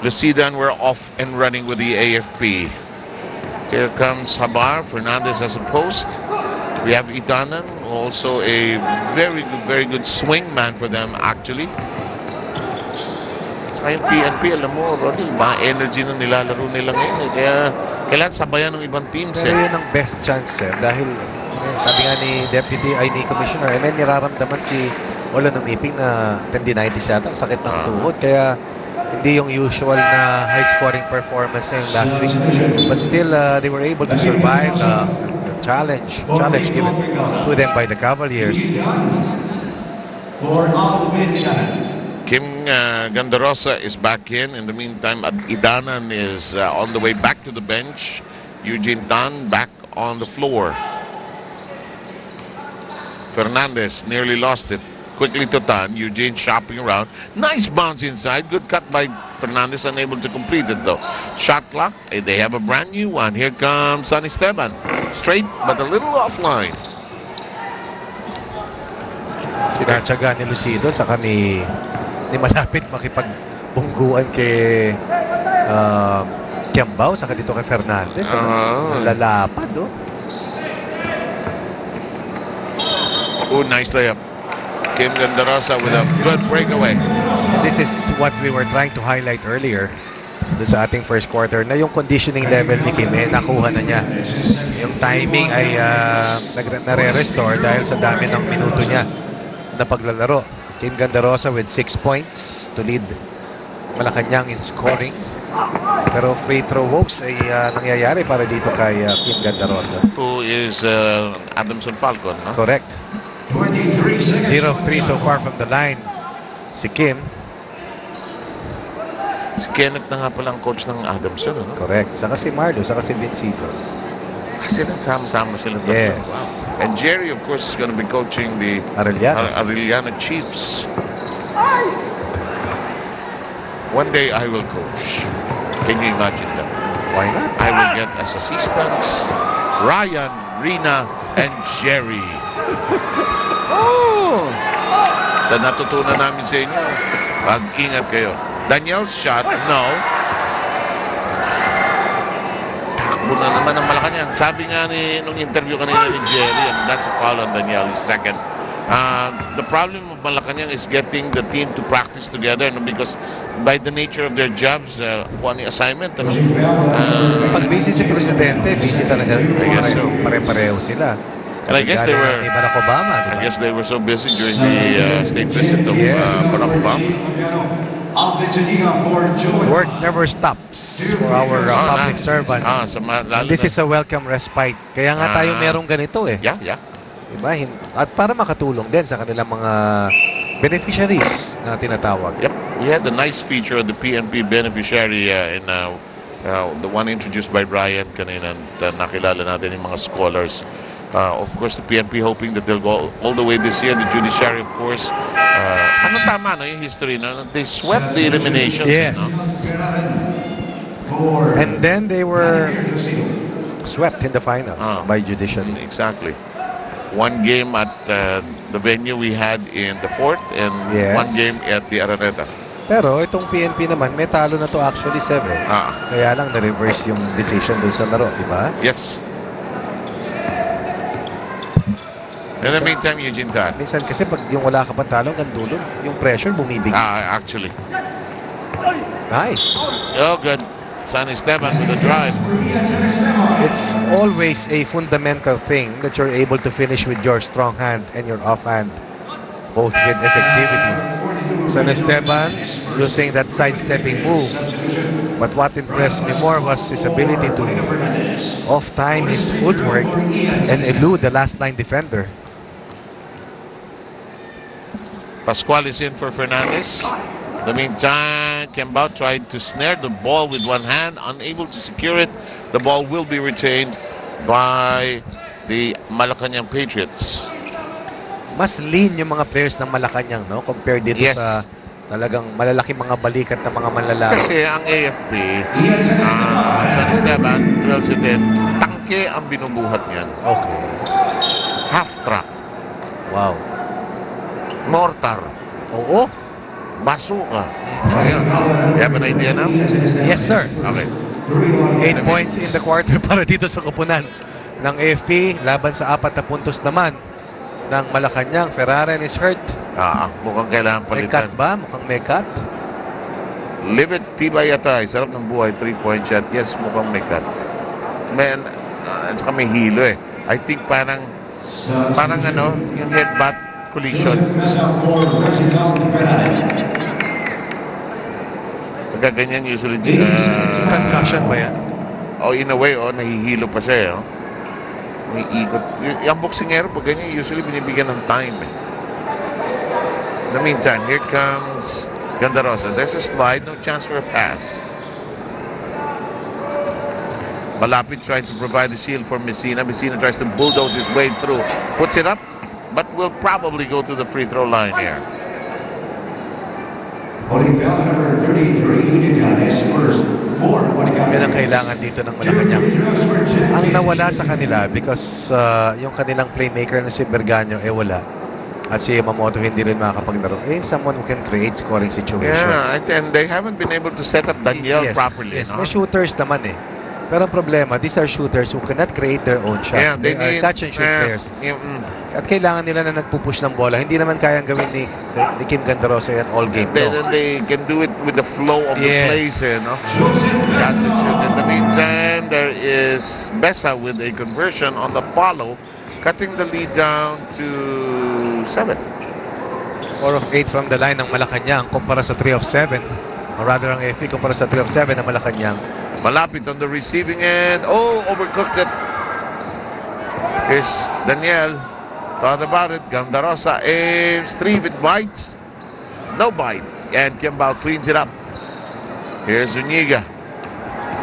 Lucida, and we're off and running with the AFP. Here comes Habar, Fernandez as a post. We have Itanan, also a very good swing man for them, actually. Sa yung PNP, alam mo, Rodel, energy na nilalaro nila ngayon. Kaya Kailangan sabayan ng ibang teams. Pero yun ang best chance, dahil sabi nga ni ni Commissioner, may niraramdaman si Olo Numiping na tendinitis yata, sakit ng tuhod, kaya hindi yung usual na high-scoring performance yung last week. But still, they were able to survive the challenge given to them by the Cavaliers. Kim Gandarosa is back in. In the meantime, Idanan is on the way back to the bench. Eugene Tan back on the floor. Fernandez nearly lost it. Quickly to Tan. Eugene shopping around. Nice bounce inside. Good cut by Fernandez. Unable to complete it though. Shot clock. They have a brand new one. Here comes San Esteban. Straight but a little offline. Kinatsaga ni Lucido saka ni malapit makipagbungguan kay Kiambao saka dito kay Fernandez. Lalapad, oh. Oh, nice layup. Kim Gandarosa with a good breakaway. This is what we were trying to highlight earlier sa ating first quarter, na yung conditioning level ni Kim nakuha na niya. Yung timing ay nare-restore dahil sa dami ng minuto niya na paglalaro. Kim Gandarosa with 6 points to lead Malacañang in scoring. Pero free throw hopes ay nangyayari para dito kay Kim Gandarosa. Who is Adamson Falcon, no? Correct. 0 of 3 so far from the line. Si Kim. Si Kenneth na nga pala ang coach ng Adamson, no? Correct. Saka si Marlo, saka si Vincizo. Kasi nagsama-sama sila. Yes. Wow. And Jerry, of course, is going to be coaching the Arellano Chiefs. One day I will coach. Can you imagine that? Why not? I will get as assistants Ryan, Rina, and Jerry. Oh! So natutunan namin sa inyo. Mag-ingat kayo. Daniel's shot, no. Takbo na naman ang Malacañang. Sabi nga nung interview kanina ni Jerry, and that's a foul on Daniel, his second. The problem of Malacañang is getting the team to practice together, no, because by the nature of their jobs, kung ano yung assignment, ano? Pag busy si Presidente, busy talaga. Pare-pareho sila. And I guess they were. Barack Obama, I guess they were so busy during the state visit of Barack Obama. Work never stops for our public servants. This is a welcome respite. Kaya nga tayo merong ganito eh. Yeah. Diba? At para makatulong din sa kanilang mga beneficiaries na tinatawag. Yep. We had the nice feature of the PNP beneficiary in the one introduced by Brian kanina, and nakilala natin yung mga scholars. Of course, the PNP hoping that they'll go all the way this year. The judiciary, of course. Ano tama, no? Yung history, no? They swept the eliminations. Yes. No? And then they were swept in the finals by judiciary. Exactly. One game at the venue we had in the Fort, and one game at the Araneta. Pero itong PNP naman, may talo na to actually 7. Kaya lang na-reverse yung decision doon sa laro, di ba? Yes. In the meantime, Eugene Tan. Minsan kasi pag yung wala ka pang talo, hanggang dulo, yung pressure bumibig. Actually. Nice. Oh, good. San Esteban with the drive. It's always a fundamental thing that you're able to finish with your strong hand and your off hand, both with effectivity. San Esteban using that sidestepping move. But what impressed me more was his ability to off-time his footwork and elude the last line defender. Pascual is in for Fernandez. In the meantime, Kiambao tried to snare the ball with one hand, unable to secure it. The ball will be retained by the Malacañang Patriots. Mas lean yung mga players ng Malacañang, no? Compared dito sa talagang malalaking mga balikat na mga manlalaki. Kasi ang AFP, San Esteban, drills it in, tangke ang binubuhat niyan. Okay. Half track. Wow. Mortar. Oo. Basuka. You have an idea now? Yes, sir. Okay. 8 points in the quarter para dito sa kupunan ng AFP. Laban sa 4 na puntos naman ng Malacañang. Ferraren is hurt. Mukhang kailangan palitan. May cut ba? Mukhang may cut. Live it, tibay yata. Sarap ng buhay. 3-point shot. Yes, mukhang may cut. Man, at saka may hilo eh. I think parang ano, yung headbutt collision. Pagkaganyan usually, concussion ba yan? Oh, in a way, nahihilo pa siya, may ikot. Yung boksingero, pag ganyan, usually binibigyan ng time, eh. In the meantime, here comes Ganda Rosa. There's a slide, no chance for a pass. Malapit trying to provide the shield for Messina. Messina tries to bulldoze his way through. Puts it up, but will probably go to the free throw line here. Holding foul number 33, Ynares first. Yan ang kailangan dito ng Malacañang. Ang nawala sa kanila because yung kanilang playmaker na si Berganyo wala. At si Yamamoto hindi rin makakapaglaro. Someone who can create scoring situations. Yeah, and they haven't been able to set up Daniel properly. Yes, may shooters naman eh. Pero ang problema, these are shooters who cannot create their own shot. Yeah, they are catch and shoot players. At kailangan nila na nagpupush ng bola. Hindi naman kayang gawin ni Kim Ganda Rosa yan all game. They can do it with the flow of the plays. Catch and shoot. In the meantime, there is Besa with a conversion on the follow, cutting the lead down to 7. 4 of 8 from the line ng Malacañang kumpara sa 3 of 7. Or rather, ang AFP kumpara sa 3 of 7 ng Malacañang. Malapit on the receiving end. Oh, overcooked it. Here's Daniel. Thought about it. Ganda Rosa aims 3 with bites. No bite. And Kiambao cleans it up. Here's Zuniga.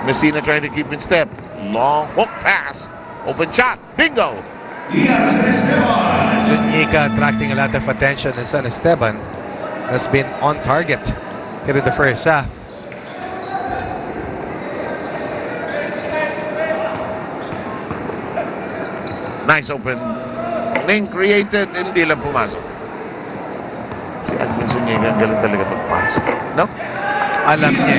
Messina trying to keep in step. Long hook pass. Open shot. Bingo. Zuniga attracting a lot of attention, and San Esteban has been on target here in the first half. Nice opening created, hindi lang pumasok. Si Alvin Zuniga, galing talaga pagpasok. No? Alam niya.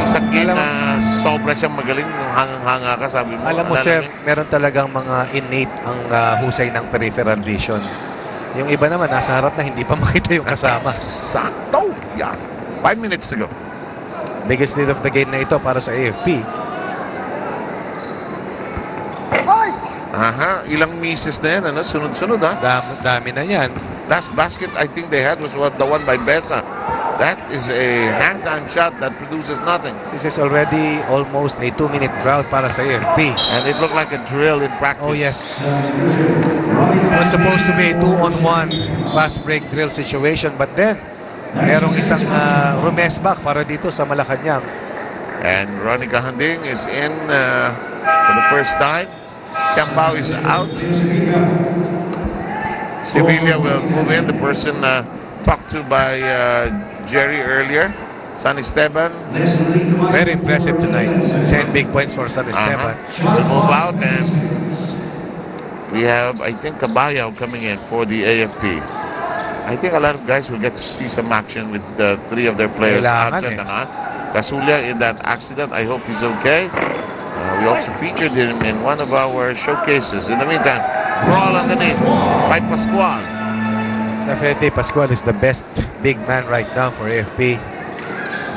Isang game na sobra siyang magaling nung hangang-hanga ka, sabi mo. Alam mo, sir, meron talagang mga innate ang husay ng peripheral vision. Yung iba naman, nasa harap na hindi pa makita yung kasama. Sakto! Yeah. 5 minutes to go. Biggest lead of the game na ito para sa AFP. Ilang misses na yan, ano? Sunod-sunod, ha? Dami na yan. Last basket I think they had was the one by Besa. That is a hang-time shot that produces nothing. This is already almost a 2-minute drought para sa AFP. And it looked like a drill in practice. Oh, yes. It was supposed to be a 2-on-1 fast break drill situation, but then merong isang rumesbak para dito sa Malacañang. And Ronnie Kahanding is in for the first time. Kiambao is out. Sevilla will move in. The person talked to by Jerry earlier. San Esteban. Very impressive tonight. 10 big points for San Esteban. Will move out, and we have, I think, Caballo coming in for the AFP. I think a lot of guys will get to see some action with 3 of their players absent. Casulia in that accident. I hope he's okay. We also featured him in one of our showcases. In the meantime, brawl underneath by Pascual. Definitely, Pascual is the best big man right now for AFP,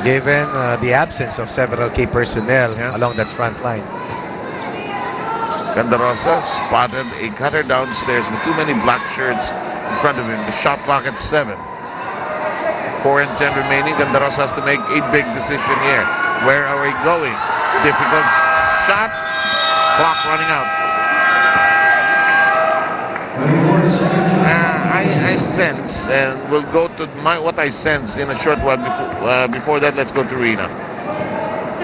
given the absence of several key personnel along that front line. Ganda Rosa spotted a cutter downstairs with too many black shirts in front of him. The shot clock at 7. 4 and 10 remaining. Ganda Rosa has to make a big decision here. Where are we going? Difficult shot. Clock running out. I sense, and we'll go to what I sense in a short while. Before that, let's go to Rina.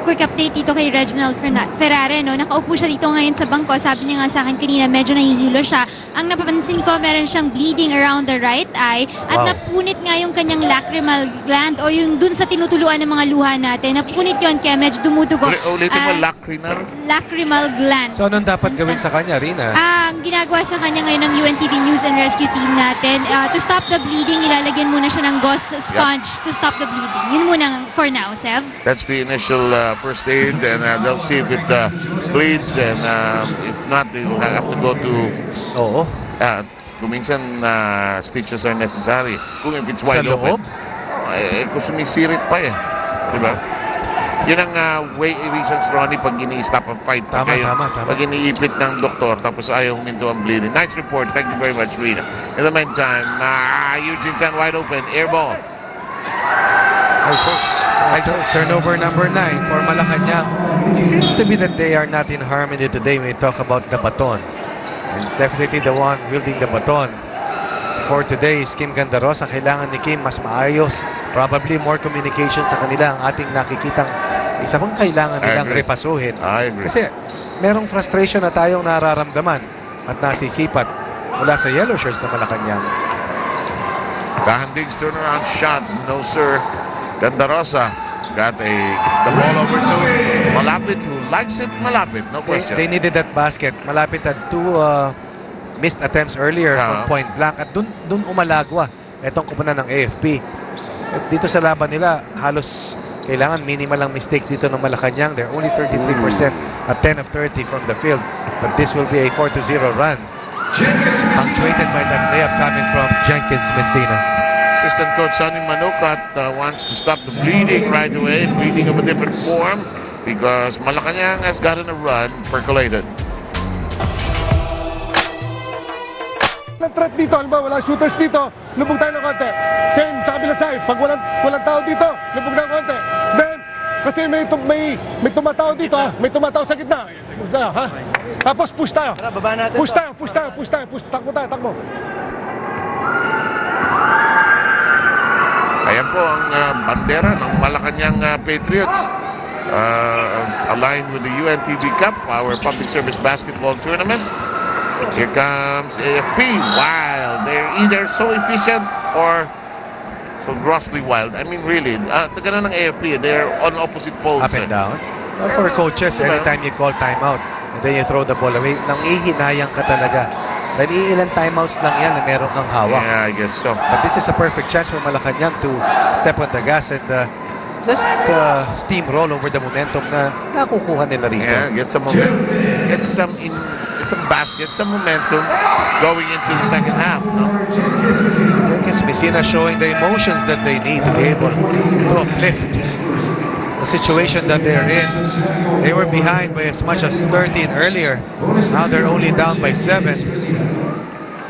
Quick update dito kay Reginald Ferrare, no? Nakaupo siya dito ngayon sa bangko. Sabi niya nga sa akin kanina, medyo nahihilo siya. Ang napapansin ko, meron siyang bleeding around the right eye. At napunit nga yung kanyang lacrimal gland o yung dun sa tinutuluan ng mga luha natin. Napunit yun kaya medyo dumudugo. Ulitin mo, lacrimal? Lacrimal gland. So anong dapat gawin sa kanya, Rina? Ang ginagawa sa kanya ngayon ng UNTV News and Rescue Team natin, to stop the bleeding, ilalagyan muna siya ng gauze sponge to stop the bleeding. Yun muna for now, Sev. That's the initial first aid, and they'll see if it bleeds, and if not, they will have to go to kung minsan stitches are necessary. Kung if it's wide open, kung sumisirit pa diba? Yun ang reasons, Ronnie, pag ini-stop ang fight. Tama. Pag iniipit ng doktor, tapos ayaw huminto ang bleeding. Nice report. Thank you very much, Rina. In the meantime, Eugene Tan wide open. Air ball. Turnover number 9 for Malacañang. It seems to be that they are not in harmony today when we talk about the baton. And definitely the one wielding the baton for today is Kim Gandarosa. Kailangan ni Kim mas maayos. Probably more communication sa kanila ang ating nakikitang isa kong kailangan nilang repasuhin. Kasi merong frustration na tayong nararamdaman at nasisipat mula sa yellow shirts na Malacañang. Dahanding's turnaround shot. No, sir. Gandarosa got the ball over to Malapit, who likes it. Malapit, no question. They needed that basket. Malapit had 2 missed attempts earlier from point blank. At dun umalagwa itong kupunan ng AFP. At dito sa laban nila, halos kailangan minimal ang mistakes dito ng Malacañang. They're only 33% at 10 of 30 from the field. But this will be a 4-0 run. Punctuated by that layup coming from Jenkins Messina. Assistant coach Sonny Manukat wants to stop the bleeding right away. Bleeding of a different form because Malacañang has gotten a run percolated. Walang threat dito. Alam ba, walang shooters dito. Lubog tayo ng konti. Same sa kabilang side. Pag walang tao dito, lubog ng konti. Then, kasi may tumatao dito, ha? May tumatao sa gitna. Ha? Tapos push tayo. Push tayo. Takbo. Ayan po ang bandera ng Malacañang Patriots. Aligned with the UNTV Cup, our public service basketball tournament. Here comes AFP. Wild. They're either so efficient or so grossly wild. I mean, really, ganun ng AFP. They're on opposite poles. Up and down. Well, for coaches, anytime you call timeout and then you throw the ball away, nangihinayang ka talaga. Dahil ilang timeouts lang yan na meron kang hawak. Yeah, I guess so. But this is a perfect chance for Malacañang to step on the gas and just steamroll over the momentum na nakukuha nila rito. Yeah, get some momentum. Get some baskets, some momentum going into the second half. No? Jenkins Messina showing the emotions that they need to be able to uplift the situation that they're in. They were behind by as much as 13 earlier. Now they're only down by 7.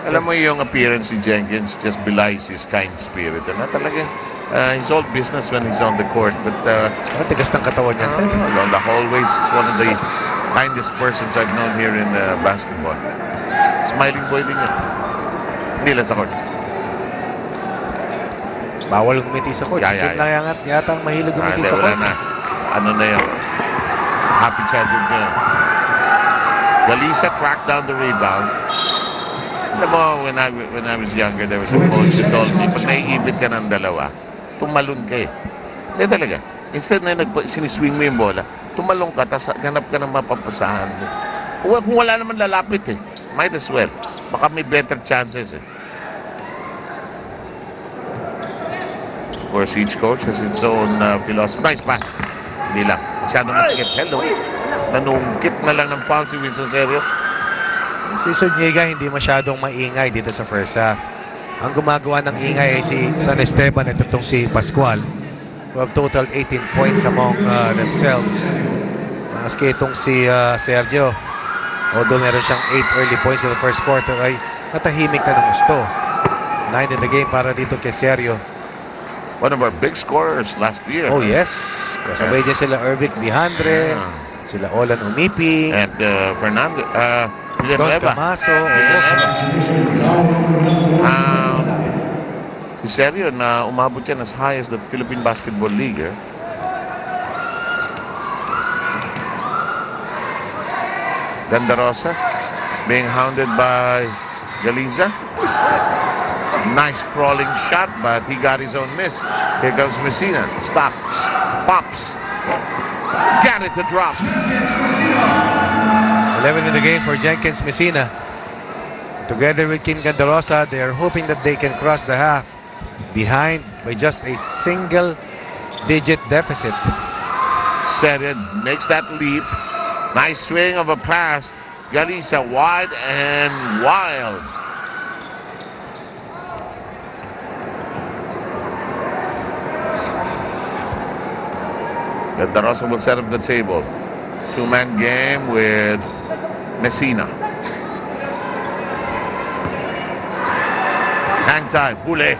Alam mo yung appearance si Jenkins just belies his kind spirit. Talagang he's all business when he's on the court. But tigas ng katawan niya, sir. On the hallways, one of the kindest persons I've known here in basketball. Smiling boy din yun. Hindi lang sa court. Bawal gumiti sa court. Sige lang yata ang mahilig gumiti sa court. Na. Ano na yun? Happy childhood niya. Galisa tracked down the rebound. Alam mo, when I was younger, there was a coach who told me, pag naiibit ka ng dalawa, tumalon ka eh. Hindi talaga. Instead na siniswing mo yung bola, tumalong ka, tapos ganap ka ng mapapasahan mo. Kung wala naman lalapit eh, might as well. Baka may better chances eh. Of course, each coach has its own philosophy. Nice pass. Hindi lang. Masyado masikip. Hello. Nanungkit na lang ng foul si Winston Serio. Si Zuniga hindi masyadong maingay dito sa first half. Ang gumagawa ng ingay ay si San Esteban at itong si Pascual. Who have total 18 points among themselves. Maski itong si Sergio. Although meron siyang 8 early points in the first quarter ay natahimik na ng gusto. 9 in the game para dito kay Sergio. One of our big scorers last year. Oh yes. Kasabay niya sila Ervic Vihandre, sila Olan Umiping, and Fernando, Don Camaso. Si Sergio na umabot yan as high as the Philippine Basketball League. Gandarosa being hounded by Galiza. Nice crawling shot, but he got his own miss. Here comes Messina. Stops. Pops. Got it to drop. 11 in the game for Jenkins Messina. Together with Kim Gandarosa, they are hoping that they can cross the half behind by just a single-digit deficit. Said it. Makes that leap. Nice swing of a pass. Galiza wide and wild. The Rosa will set up the table. Two-man game with Messina. Hang time, huli.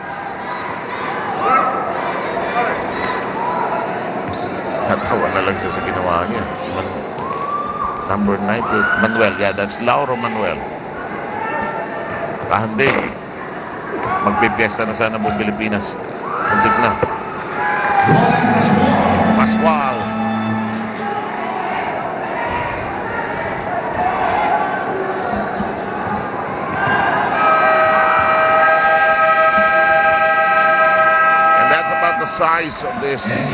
Natawa na lang siya sa ginawa niya. Si number 90, Manuel. Yeah, that's Lauro Manuel. Kahanding. Magpipiesta na sana buong Pilipinas. Puntik na. Pascual. And that's about the size of this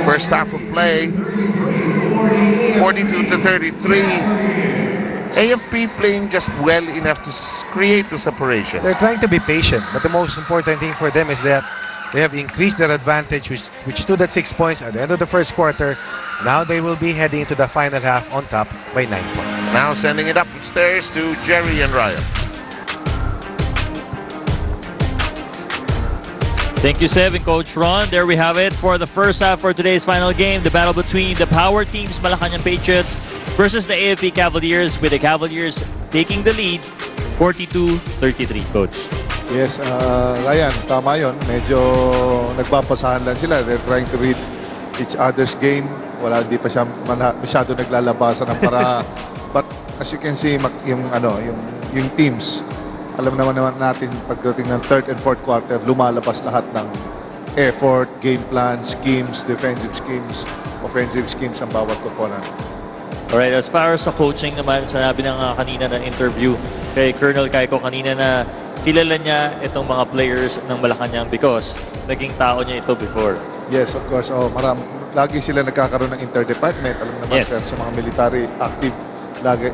first half of play. 42-33. AFP playing just well enough to create the separation. They're trying to be patient, but the most important thing for them is that they have increased their advantage, which stood at 6 points at the end of the first quarter. Now they will be heading into the final half on top by 9 points. Now sending it upstairs to Jerry and Ryan. Thank you, Sev and Coach Ron. There we have it for the first half for today's final game. The battle between the power teams, Malacañang Patriots versus the AFP Cavaliers, with the Cavaliers taking the lead, 42-33, Coach. Yes, Ryan, tama yun. Medyo nagpapasahan lang sila. They're trying to read each other's game. Hindi pa siya masyado naglalabasan ng para. But as you can see, yung teams, alam naman natin pagdating ng third and fourth quarter, lumalabas lahat ng effort, game plan, schemes, defensive schemes, offensive schemes ang bawat component. Alright, as far as sa coaching naman, sinabi na nga kanina ng interview kay Colonel Caico kanina na kilala niya itong mga players ng Malacañang because naging tao niya ito before. Yes, of course. Lagi sila nagkakaroon ng interdepartment. Alam naman, yes, sa mga military active,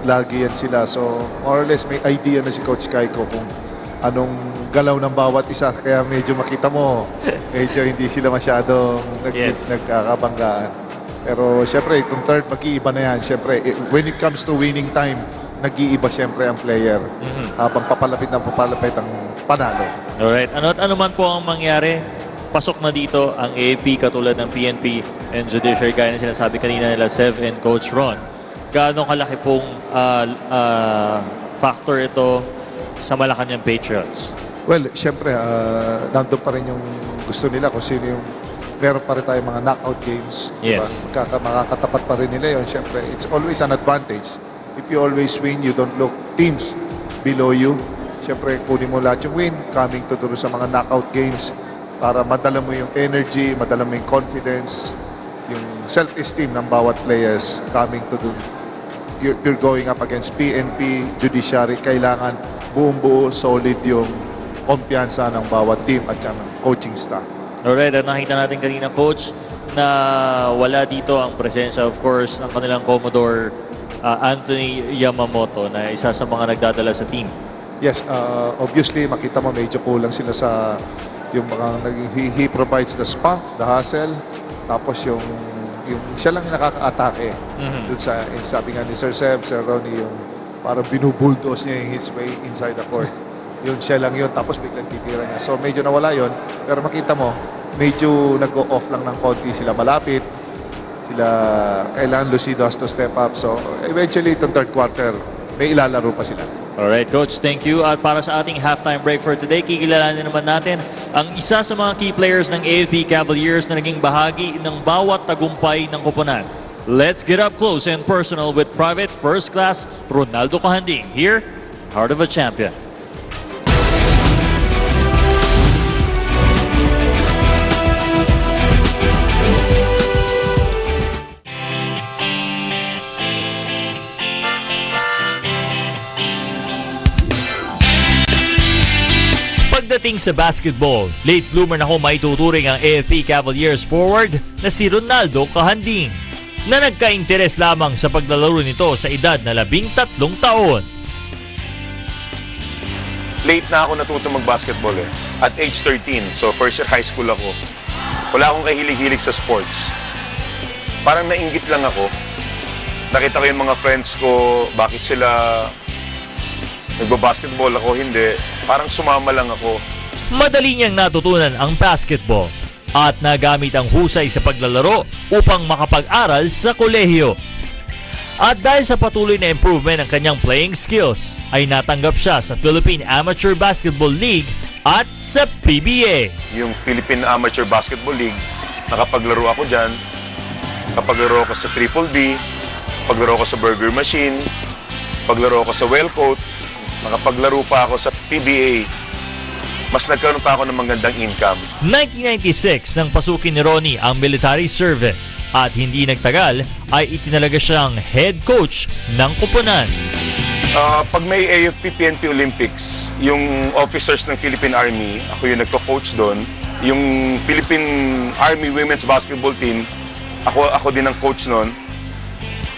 lagi yan sila. So, more or less, may idea na si Coach Caico kung anong galaw ng bawat isa. Kaya medyo makita mo, medyo hindi sila masyadong nagkakabanggaan. Pero, syempre, itong third, mag-iiba na yan. Syempre, when it comes to winning time, nag-iiba syempre ang player habang papalapit ang panalo. Alright. Ano man po ang mangyari, pasok na dito ang AFP katulad ng PNP and Judiciary, gaya na sinasabi kanina nila Sev and Coach Ron. Gaano kalaki pong factor ito sa Malacañang Patriots? Well, syempre, nandun pa rin yung gusto nila kung sino yung meron pa rin tayong mga knockout games. Yes. Diba? Makakatapat pa rin nila yun. Syempre, it's always an advantage. If you always win, you don't look teams below you. Syempre, kunin mo lahat yung win, coming to sa mga knockout games para madala mo yung energy, madala mo yung confidence, yung self-esteem ng bawat players coming to you're going up against PNP, Judiciary. Kailangan buong-buo, solid yung kumpiyansa ng bawat team at ng coaching staff. Alright, at nakita natin kanina, Coach, na wala dito ang presensya, of course, ng kanilang Commodore Anthony Yamamoto na isa sa mga nagdadala sa team. Yes, obviously, makita mo medyo kulang sila sa yung mga he provides the spunk, the hustle, tapos yung siya lang yung nakaka-atake. Doon sa, sabi nga ni Sir Sev, Sir Ronnie, yung parang binubulldoze niya his way inside the court. Yun, siya lang yun, tapos biglang titira niya. So medyo nawala yun, pero makita mo, medyo nag-go-off lang ng konti, sila malapit, sila kailangan Lucido has to step up. So eventually, itong third quarter, may ilalaro pa sila. Alright, Coach, thank you. At para sa ating halftime break for today, kikilalanin naman natin ang isa sa mga key players ng AFP Cavaliers na naging bahagi ng bawat tagumpay ng koponan. Let's get up close and personal with Private First Class Ronaldo Cahanding here, Heart of a Champion. Pagdating sa basketball, late bloomer na may tuturing ang AFP Cavaliers forward na si Ronaldo Cahanding, na nagka-interes lamang sa paglalaro nito sa edad na 13 taon. Late na ako natuto mag-basketball at age 13, so first year high school ako. Wala akong kahilig-hilig sa sports. Parang nainggit lang ako. Nakita ko yung mga friends ko, bakit sila nagbabasketball, ako hindi. Parang sumama lang ako. Madali niyang natutunan ang basketball. at nagamit ang husay sa paglalaro upang makapag-aral sa kolehiyo. At dahil sa patuloy na improvement ng kanyang playing skills, ay natanggap siya sa Philippine Amateur Basketball League at sa PBA. Yung Philippine Amateur Basketball League, nakapaglaro ako dyan. Kapaglaro ako sa Triple B, paglaro ako sa Burger Machine, paglaro ako sa Wellcoat, nakapaglaro pa ako sa PBA. Mas nagkaroon pa ako ng magandang income. 1996 nang pasukin ni Ronnie ang military service at hindi nagtagal ay itinalaga siyang head coach ng koponan. Pag may AFP PNP Olympics, yung officers ng Philippine Army, ako yung nagko-coach doon. Yung Philippine Army Women's Basketball Team, ako din ang coach noon.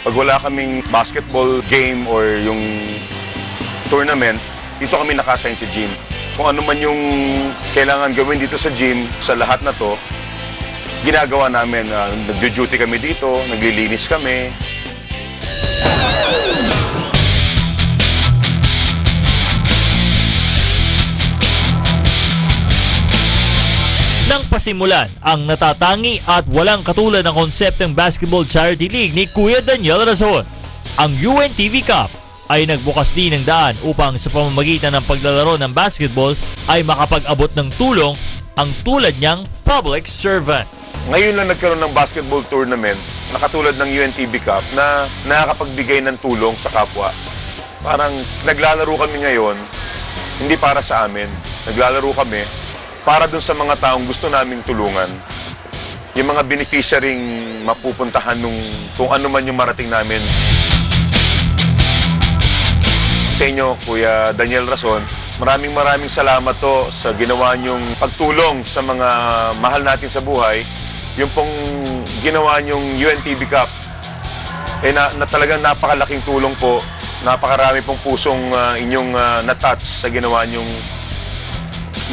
Pag wala kaming basketball game or yung tournament, dito kami naka-assign sa gym. Kung ano man yung kailangan gawin dito sa gym, sa lahat na to, ginagawa namin. Nag-duty kami dito, naglilinis kami. Nang pasimulan ang natatangi at walang katulad ng konsepteng basketball charity league ni Kuya Daniel Razon, ang UNTV Cup ay nagbukas din ng daan upang sa pamamagitan ng paglalaro ng basketball ay makapag-abot ng tulong ang tulad niyang public servant. Ngayon lang nagkaroon ng basketball tournament na katulad ng UNTV Cup na nakakapagbigay ng tulong sa kapwa. Parang naglalaro kami ngayon, hindi para sa amin. Naglalaro kami para dun sa mga taong gusto naming tulungan. Yung mga beneficiarying mapupuntahan kung ano man yung marating namin. Sa inyo, Kuya Daniel Razon, maraming salamat to sa ginawa niyong pagtulong sa mga mahal natin sa buhay. Yung pong ginawa niyong UNTV Cup, na talagang napakalaking tulong po. Napakarami pong pusong inyong na-touch sa ginawa niyong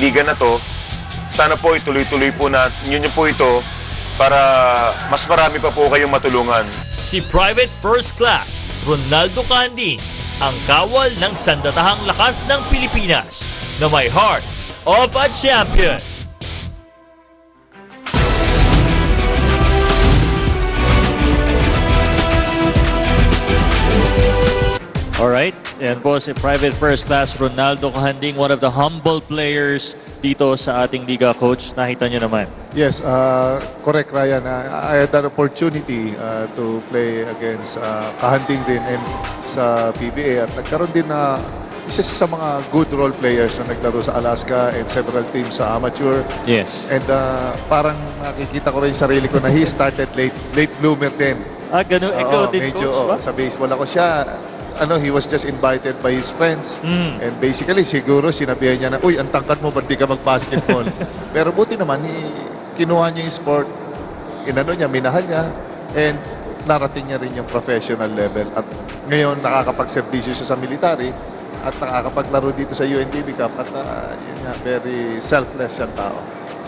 liga na to. Sana po ituloy-tuloy po ninyo po ito para mas marami pa po kayong matulungan. Si Private First Class Ronaldo Canding, ang kawal ng sandatahang lakas ng Pilipinas na may heart of a champion. Alright, yan po si Private First Class Ronaldo Canding, one of the humble players dito sa ating liga, coach. Nakita nyo naman. Yes, correct, Ryan. I had an opportunity to play against Kahanding din and sa PBA at nagkaroon din na isa sa mga good role players na naglaro sa Alaska and several teams sa amateur. Yes. And parang nakikita ko rin yung sarili ko na he started late bloomer din. Ganun. Ikaw din, medyo, coach ba? Sa baseball ako siya. He was just invited by his friends. And basically, siguro sinabihan niya na, uy, ang tangkad mo, ba't di ka mag-basketball? Pero buti naman, kinuha niya yung sport, minahal niya, and narating niya rin yung professional level. At ngayon, nakakapag-servisyo siya sa military at nakakapaglaro dito sa UNTV Cup. At yun nga, very selfless siyang tao.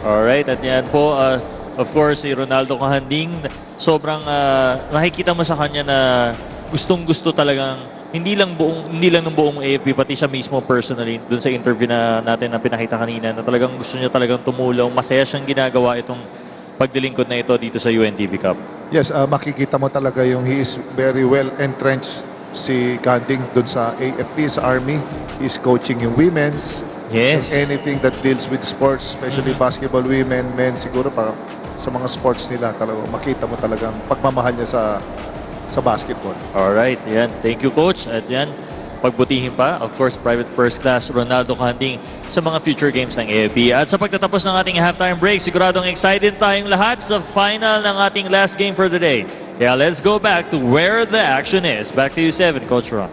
Alright, at yan po, of course, si Ronaldo Canding, sobrang nakikita mo sa kanya na gustong-gusto talagang hindi lang ng buong AFP, pati siya mismo personally dun sa interview natin na pinakita kanina na talagang gusto niya talagang tumulong. Masaya siyang ginagawa itong pagdilingkod na ito dito sa UNTV Cup. Yes, makikita mo talaga yung he is very well entrenched si Canding dun sa AFP, sa Army. He's coaching yung women's. Yes. Anything that deals with sports, especially basketball, women, men, siguro pa sa mga sports nila talaga makita mo talagang pagmamahal niya sa basketball. Alright, yan. Thank you, coach. At yan, pagbutihin pa, of course, Private First Class Ronaldo Canding sa mga future games ng AFP. At sa pagtatapos ng ating halftime break, siguradong excited tayong lahat sa final ng ating last game for the day. Kaya let's go back to where the action is. Back to you, 7, Coach Ron.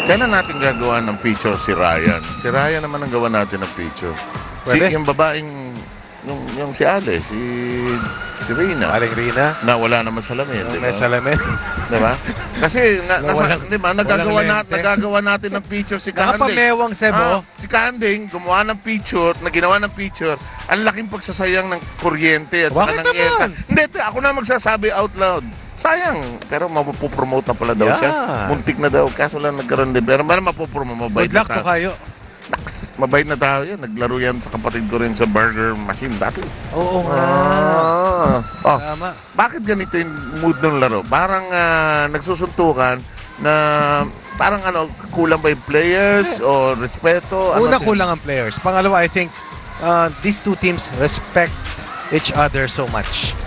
Kailan natin gagawa ng picture si Ryan? Si Ryan naman ang gawa natin ng picture. Yung babaeng yung si Ale, si Rina. Aling Rina? Na wala naman salamin. May salamin. Diba? Kasi nagagawa natin ng picture si Canding. Nakapamewang Sebo. Si Canding, gumawa ng picture, ginawa ng picture. Ang laking pagsasayang ng kuryente at saka ng air. Hindi, ako na magsasabi out loud. Sayang, pero mapopromote na pala daw siya. Muntik na daw, kaso lang nagkaroon din. Pero mapopromote. Good luck to kayo. Naks, mabait na tao yan. Naglaro yan sa kapatid ko rin sa burger machine dati. Oo nga. Tama. Bakit ganito yung mood ng laro? Parang nagsusuntukan na parang kulang ba yung players o respeto? Una, kulang ang players. Pangalawa, I think these two teams respect each other so much.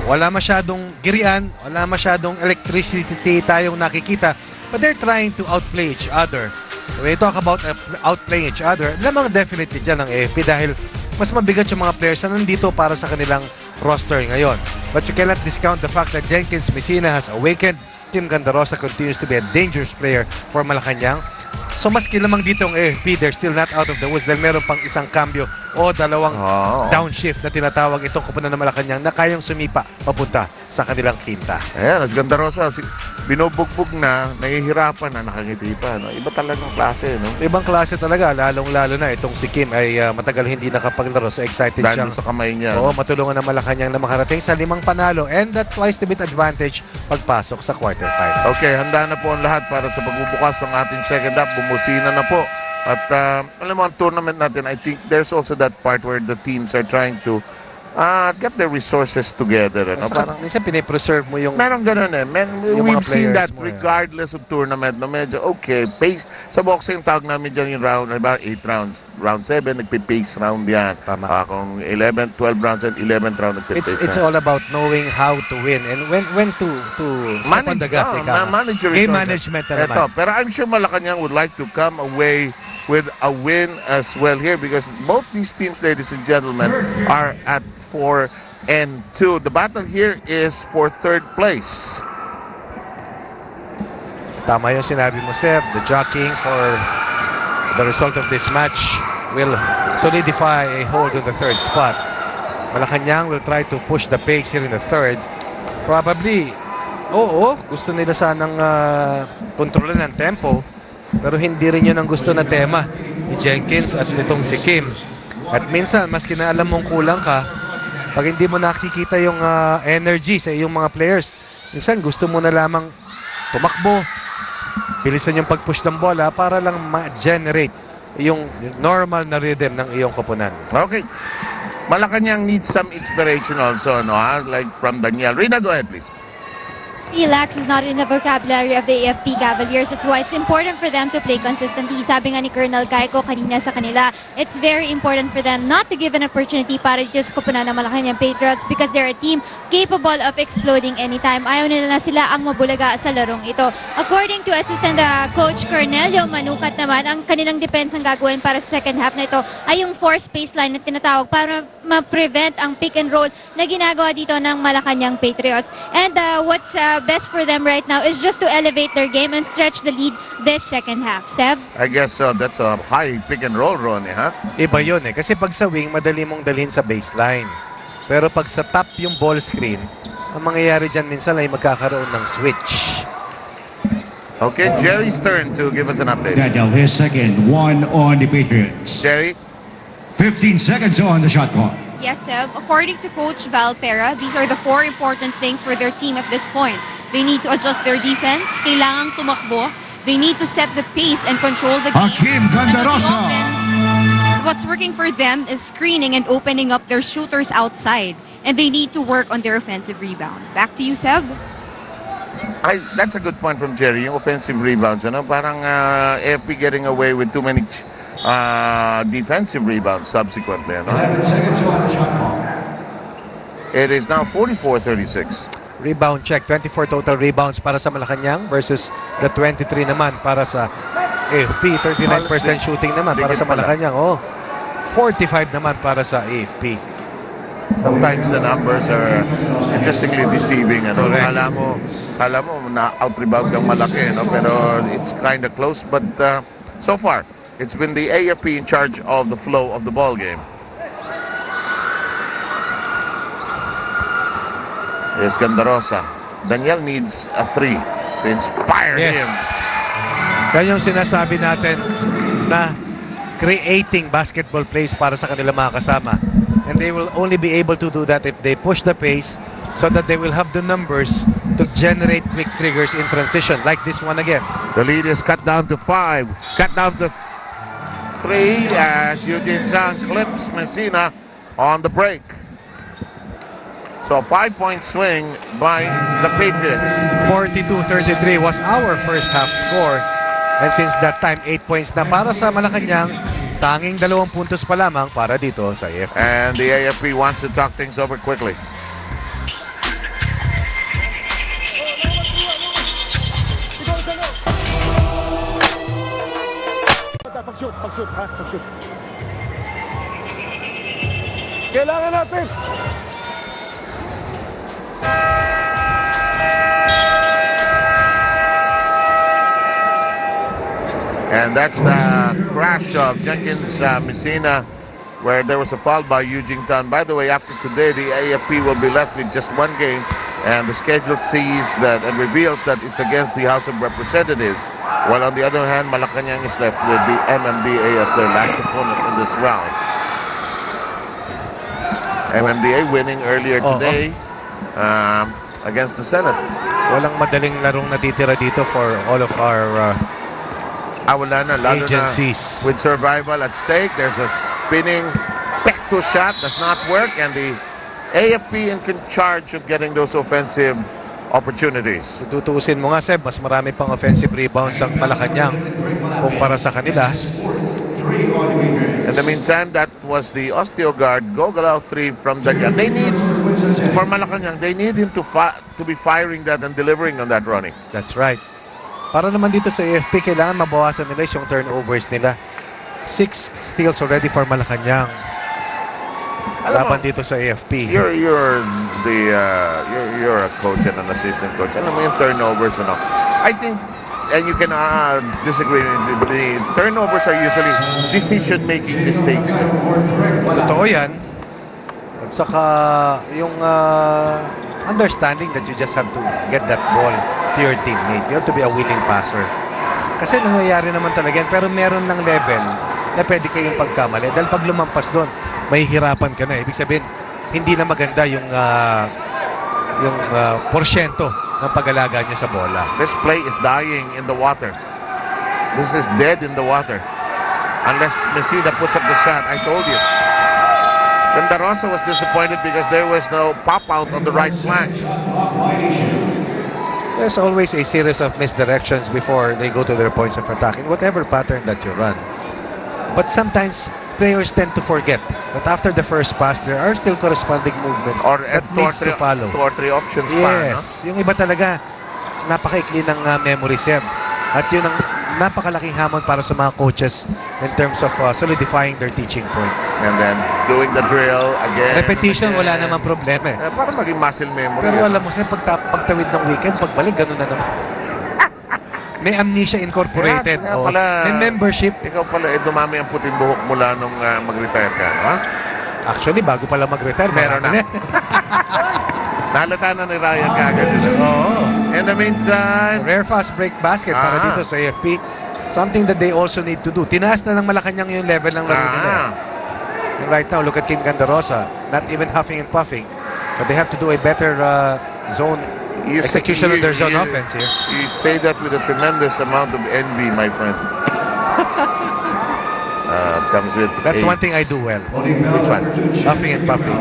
Wala masyadong girian, wala masyadong electricity tayong nakikita, but they're trying to outplay each other. When you talk about outplaying each other, lamang definitely dyan ang AFP dahil mas mabigat yung mga players na nandito para sa kanilang roster ngayon. But you cannot discount the fact that Jenkins Messina has awakened. Tim Gandarosa continues to be a dangerous player for Malacañang. So maski lamang dito ang AFP, they're still not out of the woods dahil meron pang isang cambio o dalawang downshift na tinatawag itong kupunan ng Malacañang na kayang sumipa papunta sa kanilang quinta. Ayan, as Gandarosa, binubugbog na, nahihirapan na, nakangiti pa. No? Iba talagang klase, no? Ibang klase talaga, lalong-lalo na itong si Kim ay matagal hindi nakapaglaro. So excited siya. Dahil sa kamay niya. Oo, matulungan ng Malacañang na makarating sa 5 panalo and that twice to beat advantage pagpasok sa quarterfinal. Okay, handa na po ang lahat para sa pagbubukas ng ating second half. Bumusina na po. At alam mo, ang tournament natin, I think there's also that part where the teams are trying to get their resources together. Ano? Parang minsan pinipreserve mo yung... Meron ganun eh. We've seen that regardless of tournament. No, medyo okay. Pace. Sa boxing, tawag namin dyan yung round, about 8 rounds. Round 7, nagpipace round yan. Kung 11, 12 rounds and 11th round, nagpipace It's all about knowing how to win and when to step on the gas. Game management na naman. Pero I'm sure Malacañang would like to come away with a win as well here because both these teams, ladies and gentlemen, are at 4-2. The battle here is for 3rd place. Tama yung sinabi mo, Seb. The jockeying for the result of this match will solidify a hold on the 3rd spot. Malacañang will try to push the pace here in the 3rd. Probably, gusto nila sanang kontrolin ang tempo. Pero hindi rin yun ang gusto na tema ni Jenkins at nitong si Kim. At minsan, maski na alam mong kulang ka, pag hindi mo nakikita yung energy sa iyong mga players, minsan gusto mo na lamang tumakbo, bilisan yung pag-push ng bola para lang ma-generate yung normal na rhythm ng iyong koponan. Okay. Malacañang needs some inspiration also, no? Like from Daniel. Rina, go ahead, please. Relax is not in the vocabulary of the AFP Cavaliers. That's why it's important for them to play consistently. Sabi nga ni Colonel Caico kanina sa kanila, it's very important for them not to give an opportunity para just kupunan ng Malacañang Patriots because they're a team capable of exploding anytime. Ayaw nila na sila ang mabulaga sa larong ito. According to Assistant Coach Cornelio Manukat naman, ang kanilang defense ang gagawin para sa second half na ito ay yung force baseline na tinatawag para ma-prevent ang pick and roll na ginagawa dito ng Malacañang Patriots. And what's best for them right now is just to elevate their game and stretch the lead this second half. Seb? I guess that's a high pick and roll, Ronnie, ha? Iba yun eh. Kasi pag sa wing, madali mong dalhin sa baseline. Pero pag sa top yung ball screen, ang mangyayari dyan minsan ay magkakaroon ng switch. Okay, Jerry's turn to give us an update. Daniel, his second one on the Patriots. Jerry? 15 seconds on the shot clock. Yes, Sev. According to Coach Valpera, these are the 4 important things for their team at this point. They need to adjust their defense. Kailangang tumakbo. They need to set the pace and control the game. Hakim Gandarosa. What's working for them is screening and opening up their shooters outside. And they need to work on their offensive rebound. Back to you, Sev. That's a good point from Jerry. Yung offensive rebounds, ano? Parang AFP getting away with too many defensive rebounds subsequently. No? 11 seconds on the shot clock. It is now 44-36. Rebound check. 24 total rebounds para sa Malacañang versus the 23 naman para sa AFP. 39% shooting naman para sa Malacañang. 45 naman para sa AFP. Sometimes the numbers are interestingly deceiving. Ano? Kala mo na out-rebound kang malaki. No? Pero it's kind of close. But so far, it's been the AFP in charge of the flow of the ball game. Yes, Gandarosa. Daniel needs a 3 to inspire him. Yan yung sinasabi natin na creating basketball plays para sa kanilang mga kasama. And they will only be able to do that if they push the pace so that they will have the numbers to generate quick triggers in transition, like this one again. The lead is cut down to 5. Cut down to three as Eugene Zhang clips Messina on the break. So a 5-point swing by the Patriots. 42-33 was our first half score. And since that time, 8 points na para sa Malacañang. Tanging 2 puntos pa lamang para dito sa AFP. And the AFP wants to talk things over quickly. Pag-shoot, ha? Pag-shoot. Kailangan natin. And that's the crash of Jenkins Messina, where there was a foul by Eugene Tan. By the way, after today, the AFP will be left with just 1 game, and the schedule sees that and reveals that it's against the House of Representatives, while on the other hand, Malacañang is left with the MMDA as their last opponent in this round. MMDA winning earlier today against the Senate. Walang madaling larong natitira dito for all of our wala na, lalo agencies. Na with survival at stake. There's a spinning pecto shot, does not work, and the AFP in charge of getting those offensive opportunities. Tutuusin mo nga, Seb, mas marami pang offensive rebounds ang Malacañang kumpara sa kanila. In the meantime, that was the Osteogard Gogalaw 3 from Daniel. They need, for Malacañang, they need him to be firing that and delivering on that running. That's right. Para naman dito sa AFP, kailangan mabawasan nila yung turnovers nila. 6 steals already for Malacañang. Laban dito sa AFP. You're a coach and an assistant coach. Alam mo yung turnovers, ano? I think, and you can disagree, the turnovers are usually decision-making mistakes. Totoo yan. At saka yung understanding that you just have to get that ball to your teammate. You have to be a willing passer. Kasi nangyayari naman talaga yan, pero meron ng level na pwede kayong pagkamali. Dahil pag lumampas doon, mahihirapan ka na. Ibig sabihin, hindi na maganda yung porsyento ng pag-alaga niya sa bola. This play is dying in the water. This is dead in the water. Unless Messina puts up the shot, I told you. Pendarosa was disappointed because there was no pop-out on the right flank. There's always a series of misdirections before they go to their points of attack in whatever pattern that you run. But sometimes players tend to forget that after the first pass, there are still corresponding movements or that needs to follow. 2 or 3 options yes, pa, no? Yung iba talaga, napakaikli ng memory set. At yun ang napakalaking hamon para sa mga coaches in terms of solidifying their teaching points. And then doing the drill again. Repetition, wala namang problema eh. Para maging muscle memory. Pero alam mo, pagtawid ng weekend, pagbalik, gano'n na naman. May amnesia incorporated. May membership. Ikaw pala, dumami ang puting buhok mula nung mag-retire ka. Ha? Actually, bago pala mag-retire, meron na. Nahalata na ni Ryan kagad. In the meantime, rare fast break basket para dito sa AFP. Something that they also need to do. Tinaas na ng Malacañang yung level ng laro nila. And right now, look at Kim Gandarosa. Not even huffing and puffing. But they have to do a better zone execution of their zone offense here. You say that with a tremendous amount of envy, my friend. Comes with That's one thing I do well. Which one? Huffing and puffing.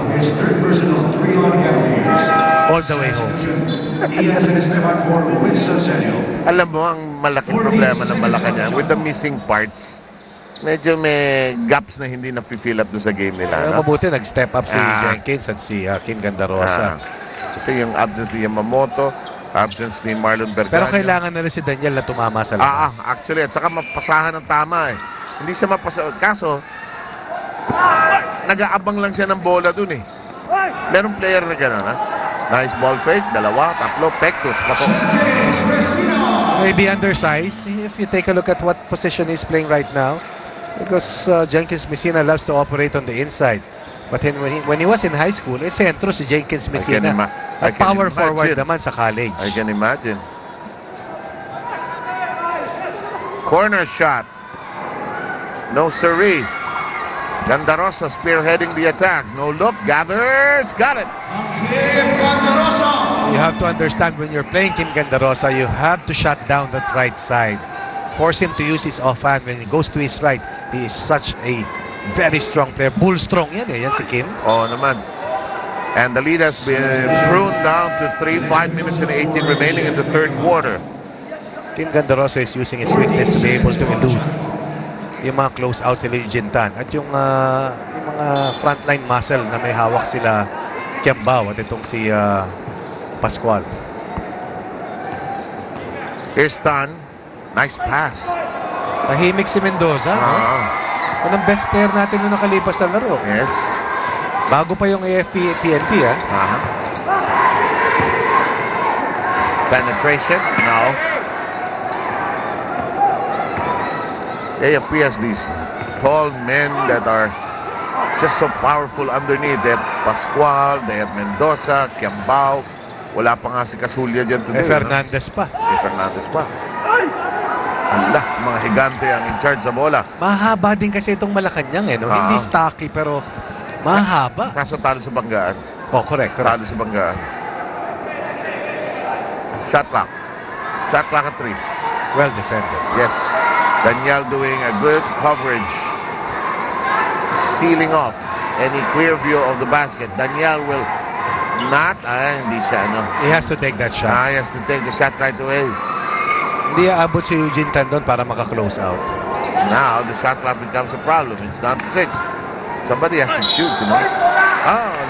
All the way home. Alam mo, ang malaking problema ng Malacañang with the missing parts. Medyo may gaps na hindi na-fill up doon sa game nila. No? Mabuti, nag-step up si Jenkins at si Kim Gandarosa. Kasi yung absence ni Yamamoto, absence ni Marlon Bergano. Pero kailangan na rin si Daniel na tumama sa labas. Actually, at saka mapasahan ng tama eh. Hindi siya mapasa. Kaso, nag-aabang lang siya ng bola dun eh. Merong player na gano'n, ha? Nice ball fake, 2, 3, pectus, pato. Maybe undersized if you take a look at what position he's playing right now. Because Jenkins Messina loves to operate on the inside. But when he was in high school, sentro si Jenkins Messina. At power forward naman sa college. I can imagine. Corner shot. No siree. Gandarosa spearheading the attack. No look. Gathers. Got it. You have to understand when you're playing Kim Gandarosa, you have to shut down that right side. Force him to use his offhand. When he goes to his right, He is such a very strong player. Bull strong yan eh. Yan si Kim. Oo naman. And the lead has been pruned down to 5 minutes and 18 remaining in the third quarter. Kim Gandarosa is using his quickness to be able to elude yung mga close out sila yung Jintan at yung mga frontline muscle na may hawak sila Kiambao at itong si Pascual. Here's Tan. Nice pass. Tahimik si Mendoza. Ang best player natin nung nakalipas na laro. Yes. Bago pa yung AFP PNP Penetration? No. AFP has these tall men that are just so powerful underneath. They have Pascual, they have Mendoza, Kiambao. Wala pa nga si Casulla dyan today. Fernandez pa. Fernandez pa. Allah, mga higante ang in charge sa bola. Mahaba din kasi itong Malacañang eh. No? Hindi stocky pero mahaba. Kaso talo sa banggaan. Oh, correct. Talo sa banggaan. Shot clock. Shot clock at 3. Well defended. Yes. Daniel doing a good coverage. Sealing off any clear view of the basket. Daniel will not. Hindi siya, no? He has to take that shot. He has to take the shot right away. Hindi aabot si Eugene Tandon para maka-close out. Now, the shot clock becomes a problem. It's down to 6. Somebody has to shoot, you know?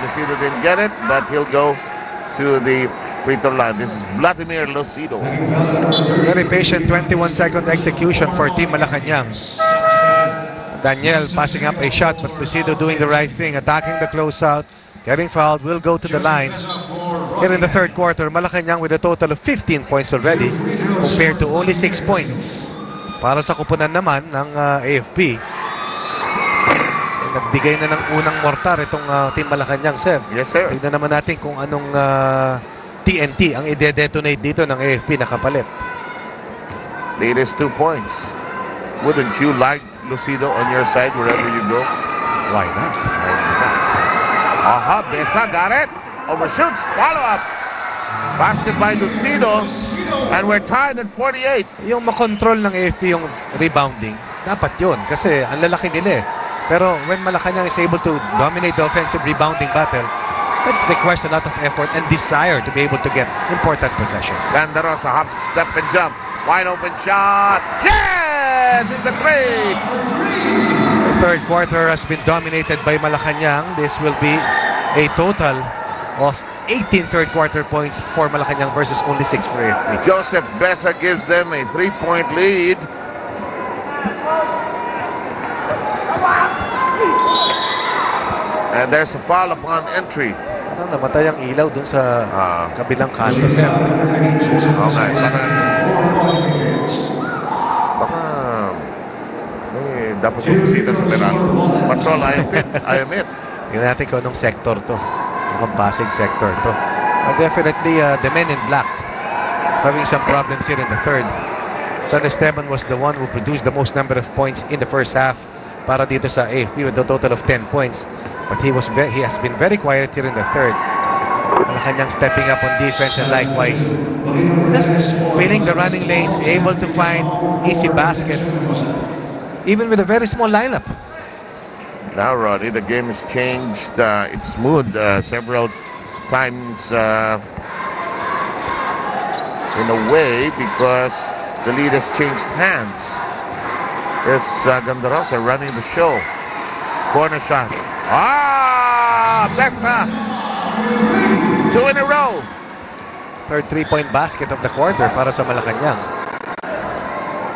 Lucido didn't get it, but he'll go to the free throw line. This is Vladimir Lucido. Very patient 21-second execution for Team Malacañang. Daniel passing up a shot, but Lucido doing the right thing, attacking the closeout, getting fouled, will go to the line. Here in the third quarter, Malacañang with a total of 15 points already compared to only 6 points. Para sa kupunan naman ng AFP. Nagbigay na ng unang mortar itong Team Malacañang, sir. Yes, sir. Tignan naman natin kung anong TNT ang ide-detonate dito ng AFP na kapalit. Lead is 2 points. Wouldn't you like Lucido on your side wherever you go? Why not? Aha, Besa got it. Overshoots. Follow up. Basket by Lucido. And we're tied at 48. Yung makontrol ng AFP yung rebounding, dapat yun. Kasi ang lalaki nila eh. Pero when Malacañang is able to dominate the offensive rebounding battle, that requires a lot of effort and desire to be able to get important possessions. Gandarosa, hop, step, and jump. Wide open shot. Yes! It's a 3! The third quarter has been dominated by Malacañang. This will be a total of 18 third quarter points for Malacañang versus only 6 for AFP. Joseph Besa gives them a 3-point lead. And there's a foul upon entry. Namatay ang ilaw dun sa kabilang kanto, sir. Okay. Baka dapat bumisita sa Peralta. Patrol, I am it. Tingnan natin kung anong sector to. Mukhang Pasig sector to. Definitely, the men in black having some problems here in the third. San Esteban was the one who produced the most number of points in the first half para dito sa AFP with a total of 10 points. But he has been very quiet here in the third. Malacañang stepping up on defense and likewise just filling the running lanes, able to find easy baskets, even with a very small lineup. Now, Roddy, the game has changed its mood several times in a way because the lead has changed hands. There's Gandarosa running the show. Corner shot. Besa! 2 in a row. Third 3-point basket of the quarter para sa Malacañang.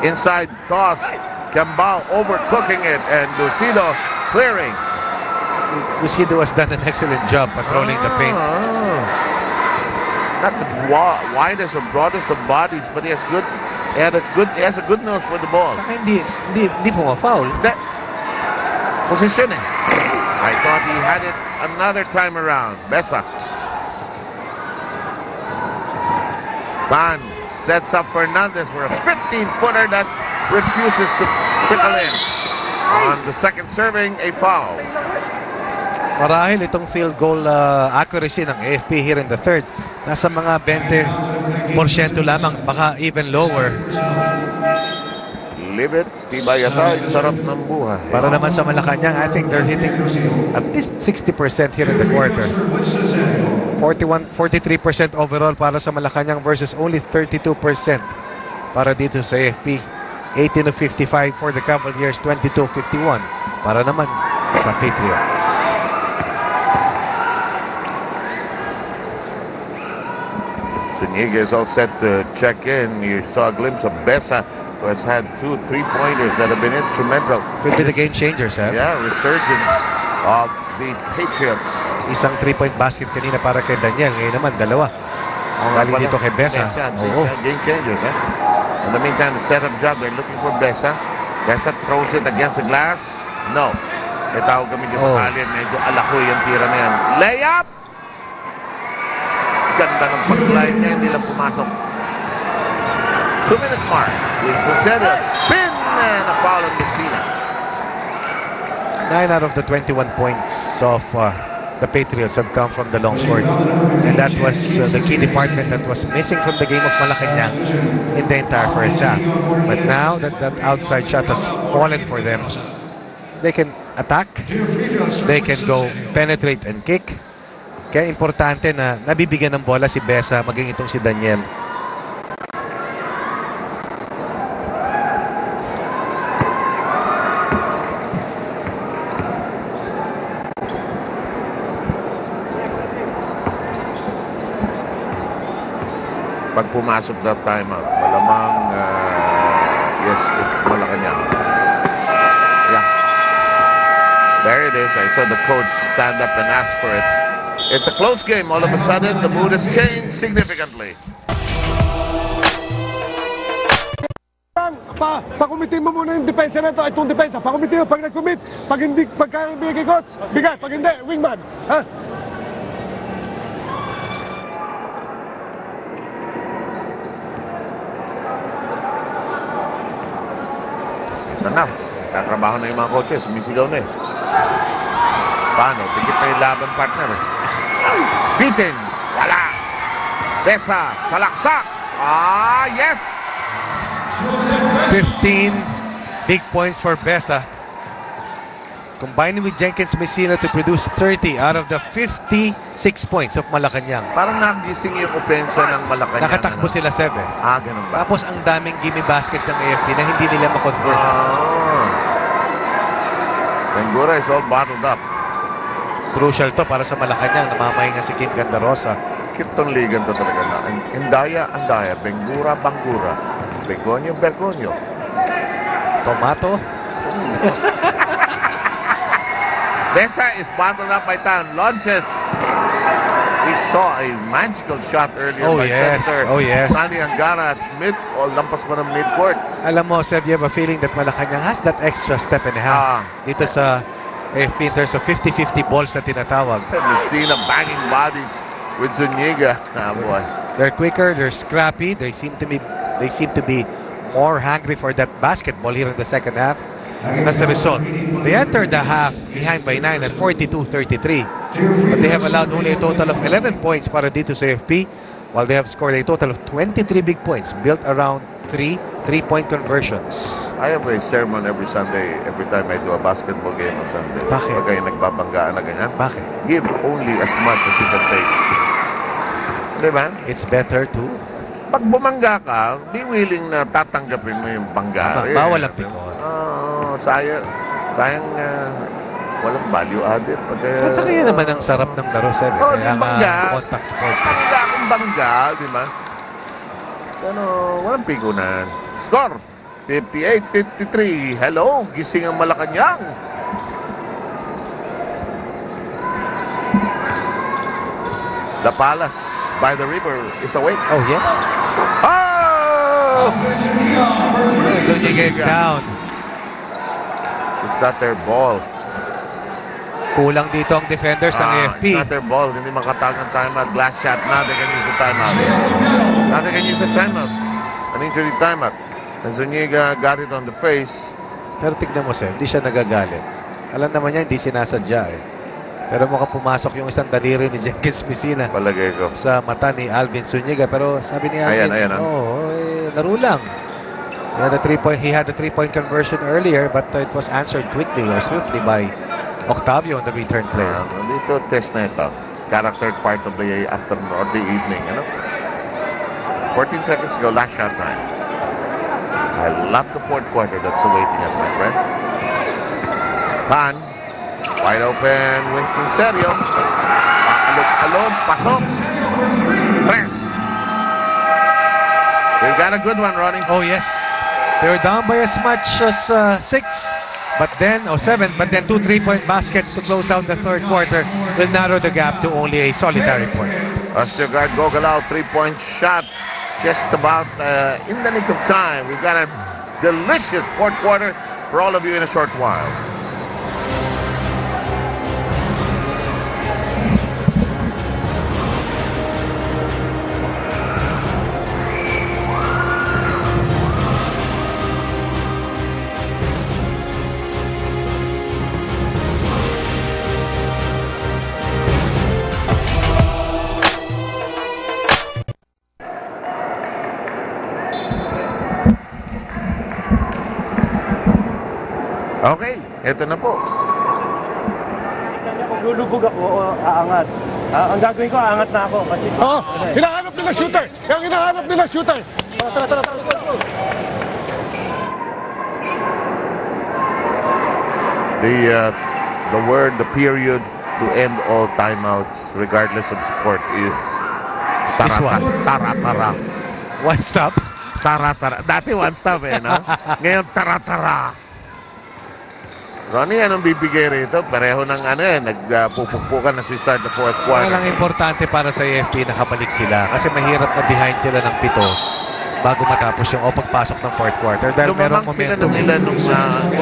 Inside toss. Kiambao overcooking it and Lucido clearing. Lucido has done an excellent job patrolling the paint. Not the widest or broadest of bodies, but he has a good nose for the ball. Hindi pumafoul. Position eh. I thought he had it another time around. Besa. Pan sets up Fernandez for a 15-footer that refuses to trickle in. On the second serving, a foul. Marahil itong field goal accuracy ng AFP here in the third. Nasa mga 20% lamang, baka even lower. Believe it, tibay ata, sarap ng buhay. Para naman sa Malacañang, I think they're hitting at least 60% here in the quarter. 43% overall para sa Malacañang versus only 32% para dito sa AFP. 18-55 for the Cavaliers, 22-51 para naman sa Patriots. Zuniga is all set to check in. You saw a glimpse of Besa, who has had 2 3-pointers that have been instrumental. Could be the game changers, eh? Yeah, resurgence of the Patriots. Isang 3-point basket kanina para kay Daniel. Ngayon naman, dalawa. Galing dito kay Besa. Game changers, eh? In the meantime, the setup job, they're looking for Besa. Besa throws it against the glass. No. May tawag kami dyan sa kalin. Medyo alakoy yung tira na yan. Layup! Ganda ng pag-glide niya, hindi lang pumasok. 2-minute mark. Luis Lucero, spin and a foul on Messina. 9 out of the 21 points of the Patriots have come from the long court. And that was the key department that was missing from the game of Malacañang in the entire first half. But now that that outside shot has fallen for them, they can attack, they can go penetrate and kick. Kaya importante na nabibigyan ng bola si Besa, maging itong si Daniel. Pag pumasok na timeout, malamang yes, it's Malacañang. Yeah. There it is. I saw the coach stand up and ask for it. It's a close game. All of a sudden, the mood has changed significantly. Pakumitin mo muna yung depensa na ito. Itong depensa. Pakumitin mo. Pag nag-commit, pag hindi, pagka bigay coach, bigay. Pag hindi, wingman. Ha? Ito na. Tatrabaho na yung mga coaches. Sumisigaw na eh. Paano? Tigit na yung laban partner. Bitin. Wala. Besa. Salaksak. Yes. 15 big points for Besa. Combining with Jenkins Messina to produce 30 out of the 56 points of Malacañang. Parang nagising yung opensa ng Malacañang. Nakatakbo sila, Seb. Ganun ba? Tapos ang daming gimme baskets ng AFP na hindi nila makonvert. Bengura is all bottled up. Crucial to para sa Malacañang. Namamahinga si Kim Gandarosa. Kitong ligan to talaga na. Andaya, Bengura, Bangura. Begonyo, Bergonyo. Tomato. Besa is bottled up by Town. Launches. We saw a magical shot earlier by center. Sandy Angara at mid o lampas mo ng mid-court. Alam mo, Seb, you have a feeling that Malacañang has that extra step and a half dito sa AFP in terms of 50-50 balls na tinatawag. Messina banging bodies with Zuniga. Boy. They're quicker, they're scrappy, they seem to be more hungry for that basketball here in the second half. As a result, they entered the half behind by 9 at 42-33. But they have allowed only a total of 11 points para dito sa AFP, while they have scored a total of 23 big points built around 3 3-point conversions. I have a sermon every Sunday, every time I do a basketball game on Sunday. Bakit? Pag kayo nagbabanggaan na ganyan. Bakit? Give only as much as you can take. Diba? It's better to... Pag bumangga ka, be willing na tatanggapin mo yung bangga. Bawal ang pikon. Sayang walang value added. Sa kaya naman ang sarap ng laro, Seb. Kaya nga, contact sport. Bangga kung bangga, di ba? Pero walang pikunan. Score! 58-53. Hello, gising ang Malacañang. The Palace by the river is awake. Oh, yes. Zuniga is down. It's not their ball. Kulang dito ang defenders ng AFP. It's not their ball. Hindi makatag ng timeout. Glass shot. Now they can use a timeout. Now they can use a timeout. An injury timeout. And Zuniga got it on the face. Pero tignan mo, Sir, hindi siya nagagalit. Alam naman niya, hindi sinasadya eh. Pero mukhang pumasok yung isang daliri ni Jenkins Messina palagay ko sa mata ni Alvin Zuniga. Pero sabi ni Alvin, laro lang. He had the three-point conversion earlier, but it was answered quickly or swiftly by Octavio on the return play. Dito, test na ito. Character part of the afternoon or the evening, 14 seconds ago, last shot time. I love the fourth quarter that's awaiting us, my friend. Pan, wide open, Winston Serio. Alon, pasok. Tres. They got a good one, Ronnie. Oh, yes. They were down by as much as 6, but then, 7, but then 2 3-point baskets to close out the third quarter will narrow the gap to only a solitary point. Ostergaard Gogolau, 3-point shot, just about in the nick of time. We've got a delicious fourth quarter for all of you in a short while. Okay, eto na po. Kung lulubog ako o aangat, ang gagawin ko, aangat na ako. Kasi... hinahanap nila shooter! Yung hinahanap nila shooter! Tara! The period to end all timeouts, regardless of sport, is tara. One stop? Tara. Dati one stop no? Ngayon, tara. Ronnie, anong bibigay rito? Pareho ng nagpupukpukan na si start the fourth quarter. Walang importante para sa AFP na kabalik sila kasi mahirap na behind sila ng 7 bago matapos yung pagpasok ng fourth quarter. Dahil merong sila momentum. ng ilan nung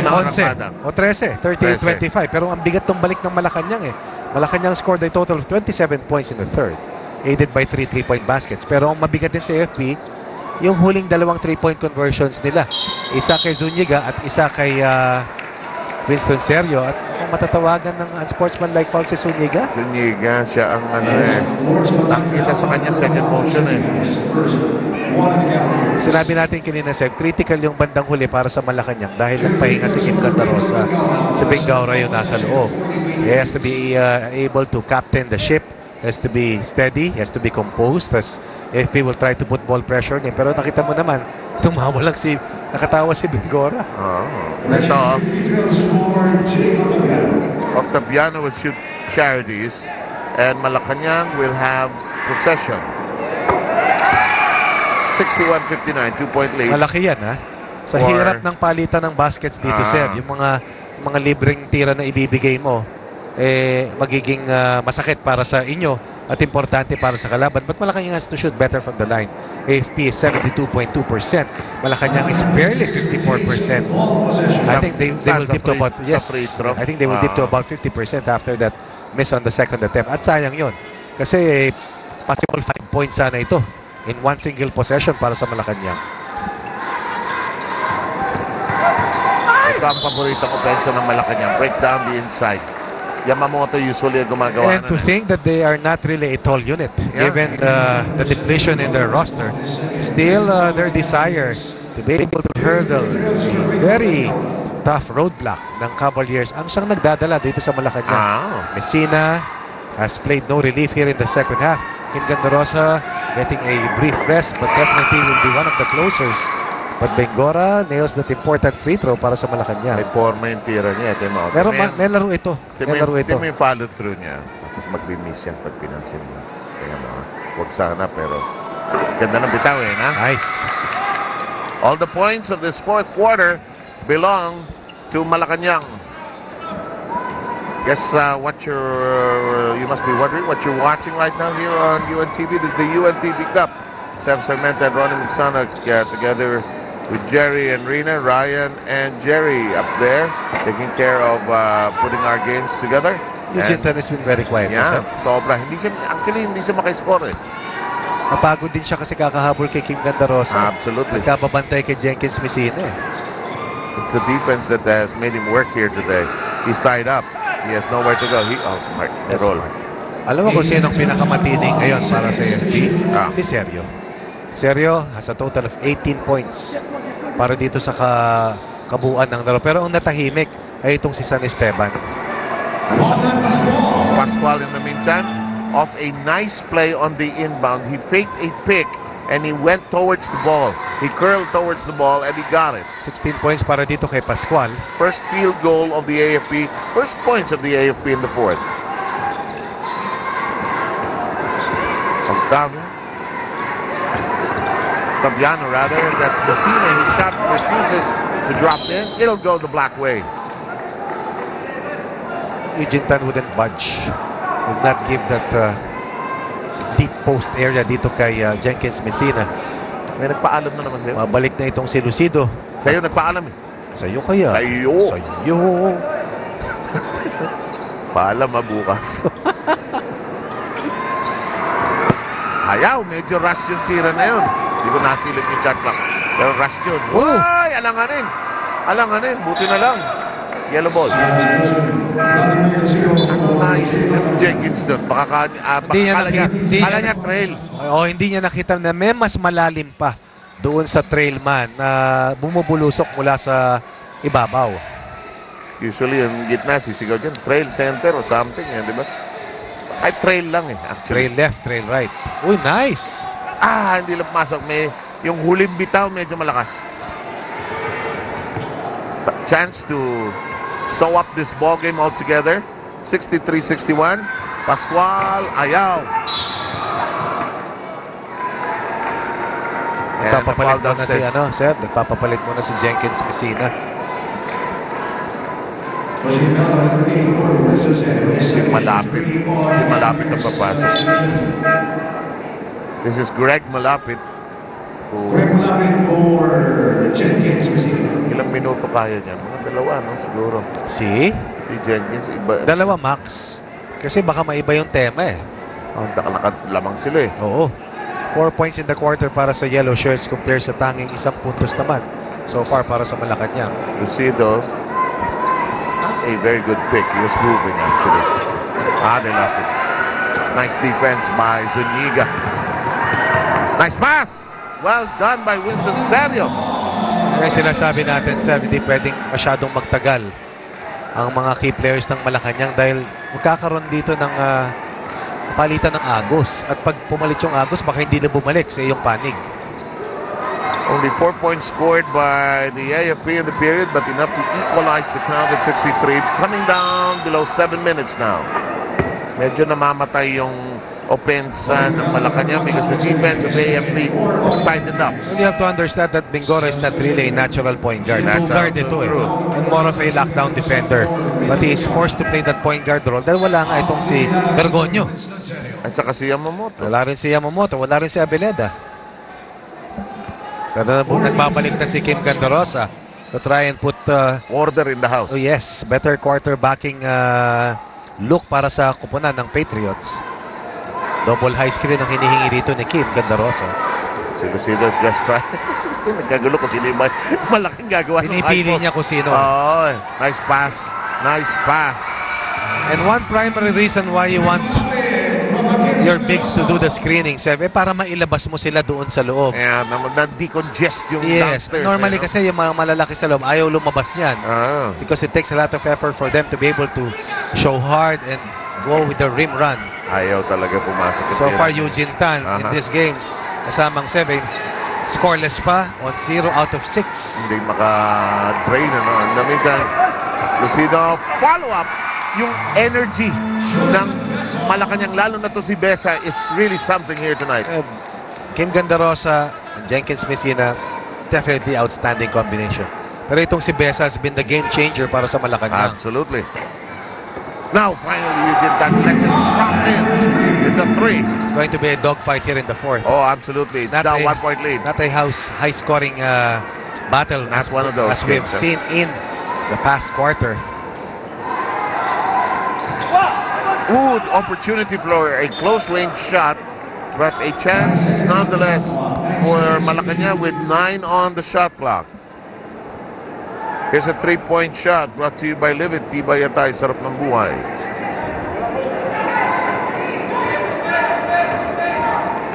unang rakada. O 13, 38-25. Pero ang bigat ng balik ng Malacañang Malacañang scored a total of 27 points in the third, aided by 3 3-point baskets. Pero ang mabigat din sa AFP, yung huling 2 3-point conversions nila. Isa kay Zuniga at isa kay Winston Serio. At kung matatawagan ng unsportsmanlike foul si Zuniga. Zuniga, siya ang nakita sa kanya second motion Sinabi natin kanina, Seb, critical yung bandang huli para sa Malacañang dahil nagpahinga si Kim Gandarosa. Si Big Gaura yung nasa loob. He has to be able to captain the ship. He has to be steady. He has to be composed. As AFP will try to put ball pressure niya. Pero nakita mo naman, tumawa lang nakatawa si Bingora. Ito, Octaviano will shoot charities and Malacañang will have possession. 61-59, 2-point lead. Malaki yan, Sa hirap ng palitan ng baskets dito, Seb, yung mga libreng tira na ibibigay mo, magiging masakit para sa inyo at importante para sa kalaban. But Malacañang has to shoot better from the line. AFP is 72.2%. Malacañang is barely 54%. I think they will dip to about I think they will dip to about 50% after that miss on the second attempt. At sayang yun. Kasi possible 5 points sana ito in one single possession para sa Malacañang. Ito ang paborito ko pensa ng Malacañang. Break down the inside. Yamamoto usually gumagawa and to think that they are not really a tall unit, given the depletion in their roster. Still, their desire to be able to hurdle very tough roadblock ng Cavaliers ang siyang nagdadala dito sa Malacañang. Messina has played no relief here in the second half. Kim Gandarosa getting a brief rest, but definitely will be one of the closers. But Bengora nails that important free throw para sa Malacañang. May forma yung tira niya. Pero may laro ito. Hindi mo yung follow through niya. Tapos mag-miss yan pag pinansin mo. Kaya huwag sana, pero ganda ng bitaw Nice. All the points of this fourth quarter belong to Malacañang. Guess what you must be wondering what you're watching right now here on UNTV. This is the UNTV Cup. Seb Sarmenta and Ronnie Muxana together with Jerry and Rina, Ryan and Jerry up there taking care of putting our games together. Eugene Tan has been very quiet. Yeah, sobra. Hindi siya makiscore Napagod din siya kasi kakahabol kay Kim Gandarosa. Absolutely. Nagkababantay kay Jenkins Messina. It's the defense that has made him work here today. He's tied up. He has nowhere to go. Smart. Roll. Alam mo kung sinong pinakamatining ngayon para sa AFP? Si Serio. Serio has a total of 18 points. para dito sa kabuuan ng laro. Pero ang natahimik ay itong si San Esteban. Pascual in the meantime, off a nice play on the inbound. He faked a pick and he went towards the ball. He curled towards the ball and he got it. 16 points para dito kay Pascual. First field goal of the AFP. First points of the AFP in the fourth. Tabiano rather, that Messina, his shot refuses to drop in. It'll go the black way. Eugene Tan wouldn't budge. Would not give that deep post area dito kay Jenkins Messina. May nagpaalam na naman sa'yo. Mabalik na itong si Lucido. Sa'yo nagpaalam eh. Sa'yo kaya? Sa'yo. Sa'yo. Paalam bukas. Ayaw, medyo rush yung tira na yun. Hindi ko nasilip yung shot clock. Pero rush yun. Uy! Alanganin! Alanganin, buti na lang. Yellow ball. Ang nice yung Jenkins doon. Baka kala niya trail. Hindi niya nakita na may mas malalim pa doon sa trail man na bumubulusok mula sa ibabaw. Usually yung gitna, sisigaw dyan. Trail center or something. Di ba? Ay, trail lang eh. Trail Actually. left, trail right. Uy, nice! Hindi lang pumasok. Yung huling bitaw, medyo malakas. Chance to sew up this ball game altogether. 63-61. Pascual, ayaw. Nagpapapalit mo na si Seb. Nagpapapalit mo na si Jenkins Messina. Si Malapit. Si Malapit ang papasok. This is Greg Malapit. Greg Malapit for Jenkins Messina. Ilang minuto kaya niya? Mga dalawa, no? Siguro. Si Jenkins, iba. Dalawa max. Kasi baka maiba yung tema eh. Lamang sila eh. Oo. 4 points in the quarter para sa Yellow Shirts compared sa tanging 1 puntos naman so far para sa Malacañang. Lucido, a very good pick. He was moving actually. They lost it. Nice defense by Zuniga. Nice pass! Well done by Winston Sanyo. Kaya sinasabi natin, Seb, hindi pwedeng masyadong magtagal ang mga key players ng Malacañang dahil magkakaroon dito ng palitan ng agos. At pag pumalit yung agos, baka hindi na bumalik sa iyong panig. Only 4 points scored by the AFP in the period, but enough to equalize the count at 63. Coming down below 7 minutes now. Medyo namamatay yung offense ng Malacañang because the defense of AFP has tightened up. Well, you have to understand that Bingora is not really a natural point guard. Two-guard ito eh. And more of a lockdown defender. But he is forced to play that point guard role dahil wala nga itong si Bergoño. At saka si Yamamoto. Wala rin si Yamamoto. Wala rin si Abeleda. Pero nagbabalik na si Kim Candarosa to try and put order in the house. Oh yes, better quarterbacking look para sa kupunan ng Patriots. Double high screen ang hinihingi dito ni Kim Candarosa. Sino just try. Nagkagulo kung sino yung malaking gagawa. Pinipili niya kung sino. Oh, nice pass. Nice pass. And one primary reason why you want your bigs to do the screening, Seb, para mailabas mo sila doon sa loob. Yeah, na-decongest yung downstairs. Normally kasi yung mga malalaki sa loob, ayaw lumabas yan. Because it takes a lot of effort for them to be able to show hard and go with the rim run. Ayaw talaga pumasok. So far, Eugene Tan in this game, kasamang 7, scoreless pa on 0 out of 6. Hindi maka-drain. In the meantime, Lucido, follow-up. Yung energy ng Malacañang, lalo na to si Besa, is really something here tonight. Kim Candarosa and Jenkins Messina, definitely outstanding combination. Pero itong si Besa has been the game changer para sa Malacañang. Absolutely. Now, finally, Eugene Tan collects it from him. It's a 3. It's going to be a dogfight here in the fourth. Oh, absolutely. It's now 1 point lead. Not a high-scoring battle. That's one of those as we've seen in the past quarter. Good opportunity for a close-range shot, but a chance nonetheless for Malacañang with 9 on the shot clock. Here's a 3-point shot brought to you by Live It. Tibay Atay, sarap ng buhay.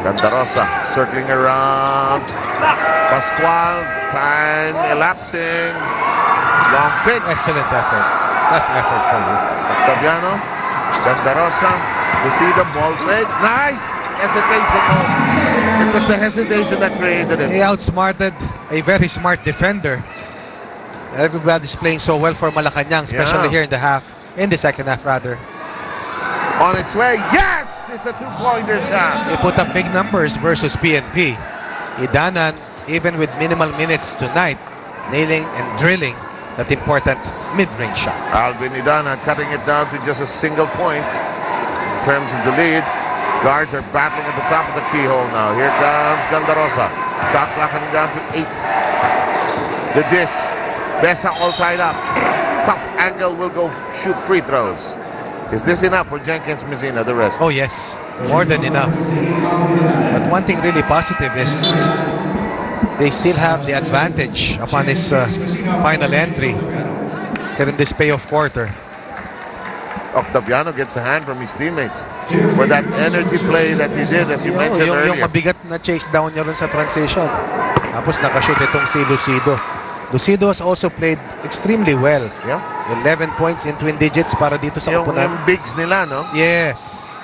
Candarosa circling around. Pascual Time elapsing. Long pitch. Excellent effort. That's effort for you. Octaviano. Gandarosa. Lucido. Ball fake. Nice. Hesitation. It was the hesitation that created it. He outsmarted a very smart defender. Everybody's playing so well for Malacañang, especially here in the second half rather. On its way. Yes! It's a two-pointer shot. They put up big numbers versus PNP. Idanan, even with minimal minutes tonight, nailing and drilling that important mid-range shot. Alvin Idanan cutting it down to just a single point in terms of the lead. Guards are battling at the top of the keyhole now. Here comes Gandarosa. Shot clock coming down to 8. The dish. Besa all tied up. Tough angle will go shoot free throws. Is this enough for Jenkins Messina, the rest? Oh yes, more than enough. But one thing really positive is they still have the advantage upon this final entry here in this payoff quarter. Octaviano gets a hand from his teammates for that energy play that he did, as you mentioned earlier. Yung mabigat na chase down niya rin sa transition. Tapos nakashoot itong si Lucido. Lucido has also played extremely well. Yeah. 11 points in twin digits para dito sa kupunan. Yung bigs nila, no? Yes.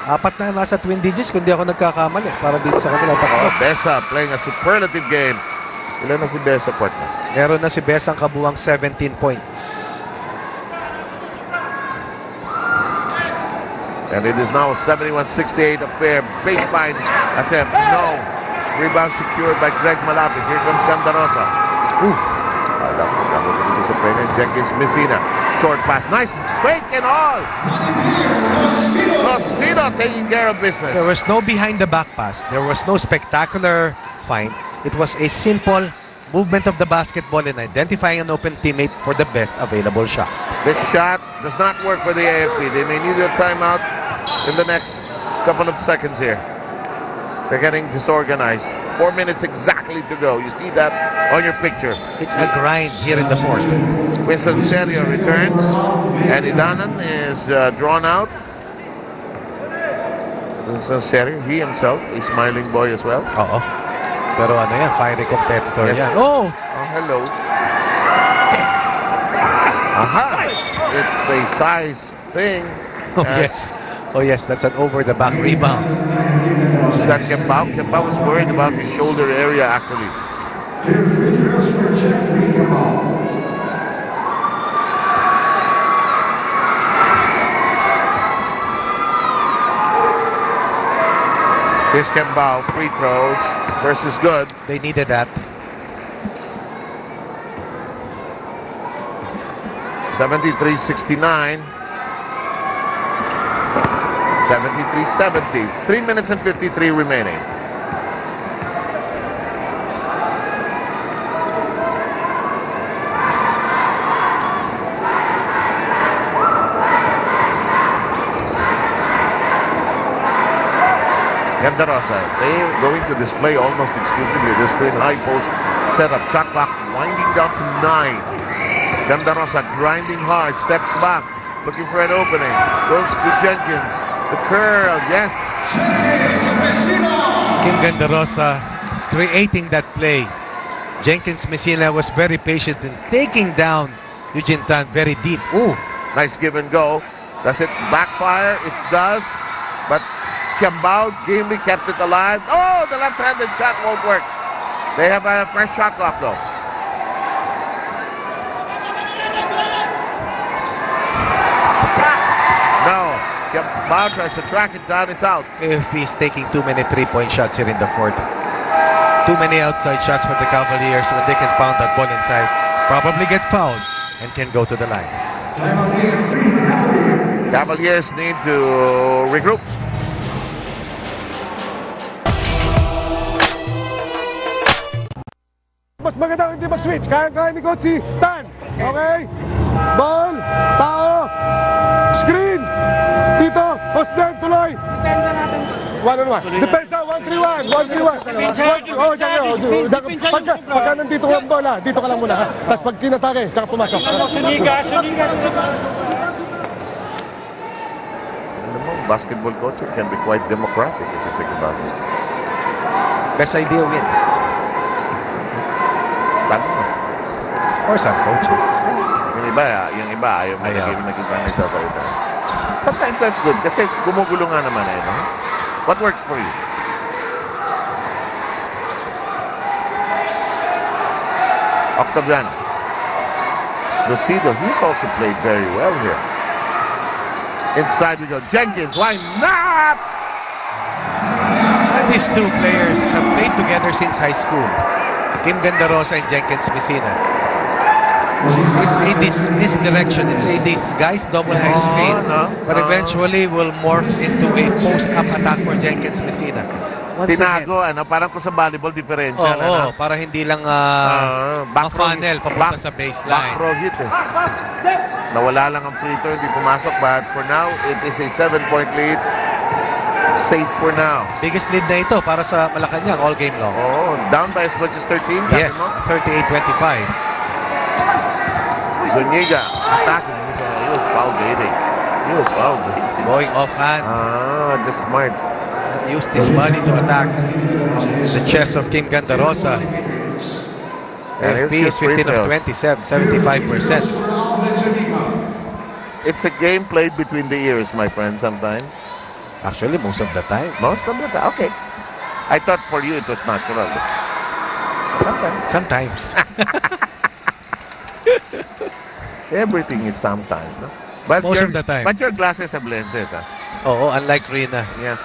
4 na nasa twin digits kung di ako nagkakamali para dito sa kanila. Besa playing a superlative game. Ilan na si Besa, partner? Meron na si Besa ang kabuang 17 points. And it is now a 71-68 affair. Baseline attempt. No. Rebound secured by Greg Malapit. Here comes Gandarosa. Jenkins Messina. Short pass. Nice break and all. Lucido taking care of business. There was no behind the back pass. There was no spectacular find. It was a simple movement of the basketball and identifying an open teammate for the best available shot. This shot does not work for the AFP. They may need a timeout in the next couple of seconds here. They're getting disorganized. 4 minutes exactly to go. You see that on your picture. It's a grind here in the fourth. Winston Serio returns. And Idanan is drawn out. Winston Serio, he himself, a smiling boy as well. Oo. Pero ano yan, fiery competitor yes. yan. Oh! Hello. Aha! It's a size thing. Oh, yes. Oh, yes, that's an over-the-back rebound. Is that Kembao? Kembao was worried about his shoulder area, actually. Here's Kembao, free throws versus good. They needed that. 73-69. 73-70. 3 minutes and 53 remaining. Gandarosa, they're going to display almost exclusively this twin high post setup. Shot clock winding down to 9. Gandarosa grinding hard, steps back, looking for an opening. Goes to Jenkins. The curl, yes. Kim Gandarosa creating that play. Jenkins Messina was very patient in taking down Eugene Tan very deep. Ooh. Nice give and go. Does it backfire? It does. But Kembao gamely kept it alive. Oh, the left-handed shot won't work. They have a fresh shot clock though. No, Kembao tries to track it down. It's out. AFP is taking too many three-point shots here in the fourth. Too many outside shots for the Cavaliers when they can pound that ball inside. Probably get fouled and can go to the line. Cavaliers need to regroup. Mas maganda hindi mag-switch. Kaya ni Coach si Tan. Okay? Ball. Tao. Screen. Dito. Hosden. Tuloy. Depensa natin, Coach. One-on-one. Depensa. 1-3-1. 1-3-1. Pagka nandito ko ang bola, dito ka lang muna. Tapos pag tinatake, tsaka pumasok. Suniga. Basketball coaching can be quite democratic if you think about it. Best idea wins. Or some coaches. Yung iba, ayaw maging nagsasalita. Sometimes that's good kasi gumugulo nga naman no? What works for you? Octaviano. Lucido, he's also played very well here. Inside we go. Jenkins, why not? These two players have played together since high school. Kim Gandarosa and Jenkins Messina. It's a misdirection. It's a disguised double high screen. But eventually will morph into a post-up attack for Jenkins Messina. Tinago, parang kung sa volleyball differential. Para hindi lang ma-funnel papunta sa baseline. Back row hit Nawala lang ang free throw, hindi pumasok. But for now, it is a 7-point lead. Safe for now. Biggest lead na ito para sa Malacañang all game long. Down by as much as 13? Yes, 38-25. Zuniga attacking. He was foul baiting. Going offhand. Just smart. And used his body to attack the chest of Kim Gandarosa. AFP is 15 of 27, 75%. It's a game played between the ears, my friend, sometimes. Actually, most of the time. Most of the time? Okay. I thought for you it was natural. Sometimes. Everything is sometimes, no? But most of the time. But your glasses have lenses, unlike Rina. Yeah.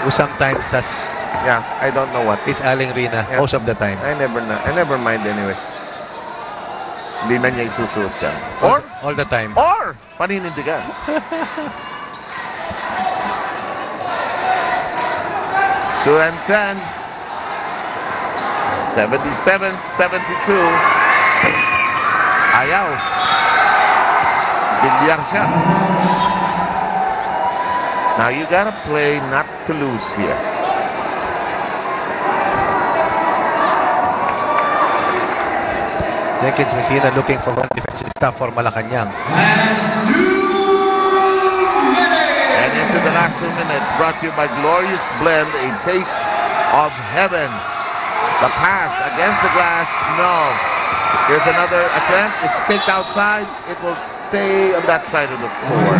Who sometimes has... Yeah, I don't know what. Is aling Rina most of the time. I never mind anyway. Hindi na niya isusuot yan. All the time. Or paninindigan. Two and 10. 77-72. Ayaw. Bilyar siya. Now you gotta play not to lose here. Jenkins Messina looking for one defensive stop for Malacañang. And into the last 2 minutes, brought to you by Glorious Blend, a taste of heaven. The pass against the glass, no. Here's another attempt. It's kicked outside. It will stay on that side of the floor.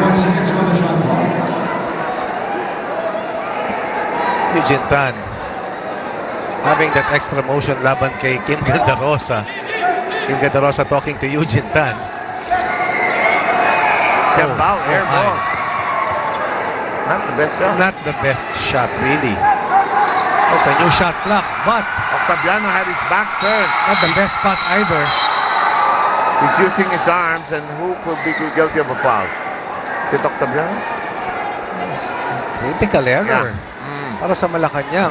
Eugene Tan having that extra motion laban kay Kim Gandarosa. Kim Gandarosa talking to Eugene Tan. Air ball. Not the best shot. Not the best shot, really. That's a new shot clock, but Octaviano had his back turned. Not the best pass either. He's using his arms, and who could be guilty of a foul? Is it Octaviano? Critical error. Para sa Malacañang.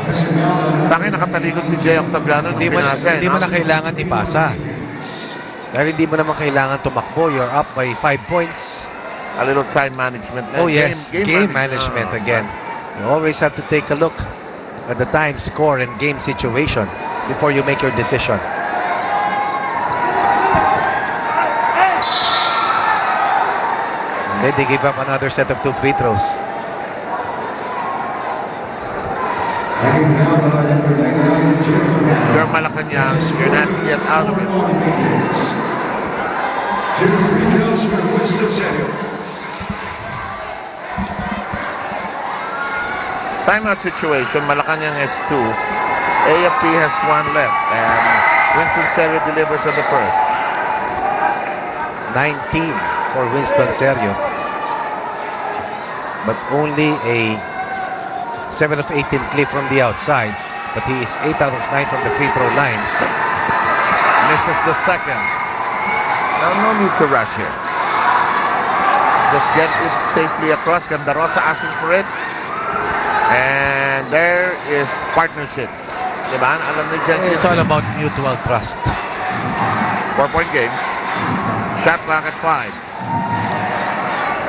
Sa akin, nakatalikod si Jay Octaviano nung pinasa. Hindi mo na kailangan ipasa. Dahil hindi mo naman kailangan tumakbo. You're up by 5 points. A little time management. Oh yes, game management again. You always have to take a look at the time, score, and game situation before you make your decision. And then they give up another set of 2 free throws. You're Malacañang, you're not yet out of it. Timeout situation, Malacañang has 2. AFP has 1 left. And Winston Serio delivers on the first. 19 for Winston Serio. But only a 7 of 18 clip from the outside. But he is 8 out of 9 from the free throw line. Misses the second. Now, no need to rush here. Just get it safely across. Gandarosa asking for it. And there is partnership. Diba? Alam ni Jenkins. It's all about mutual trust. 4-point game. Shot clock at 5.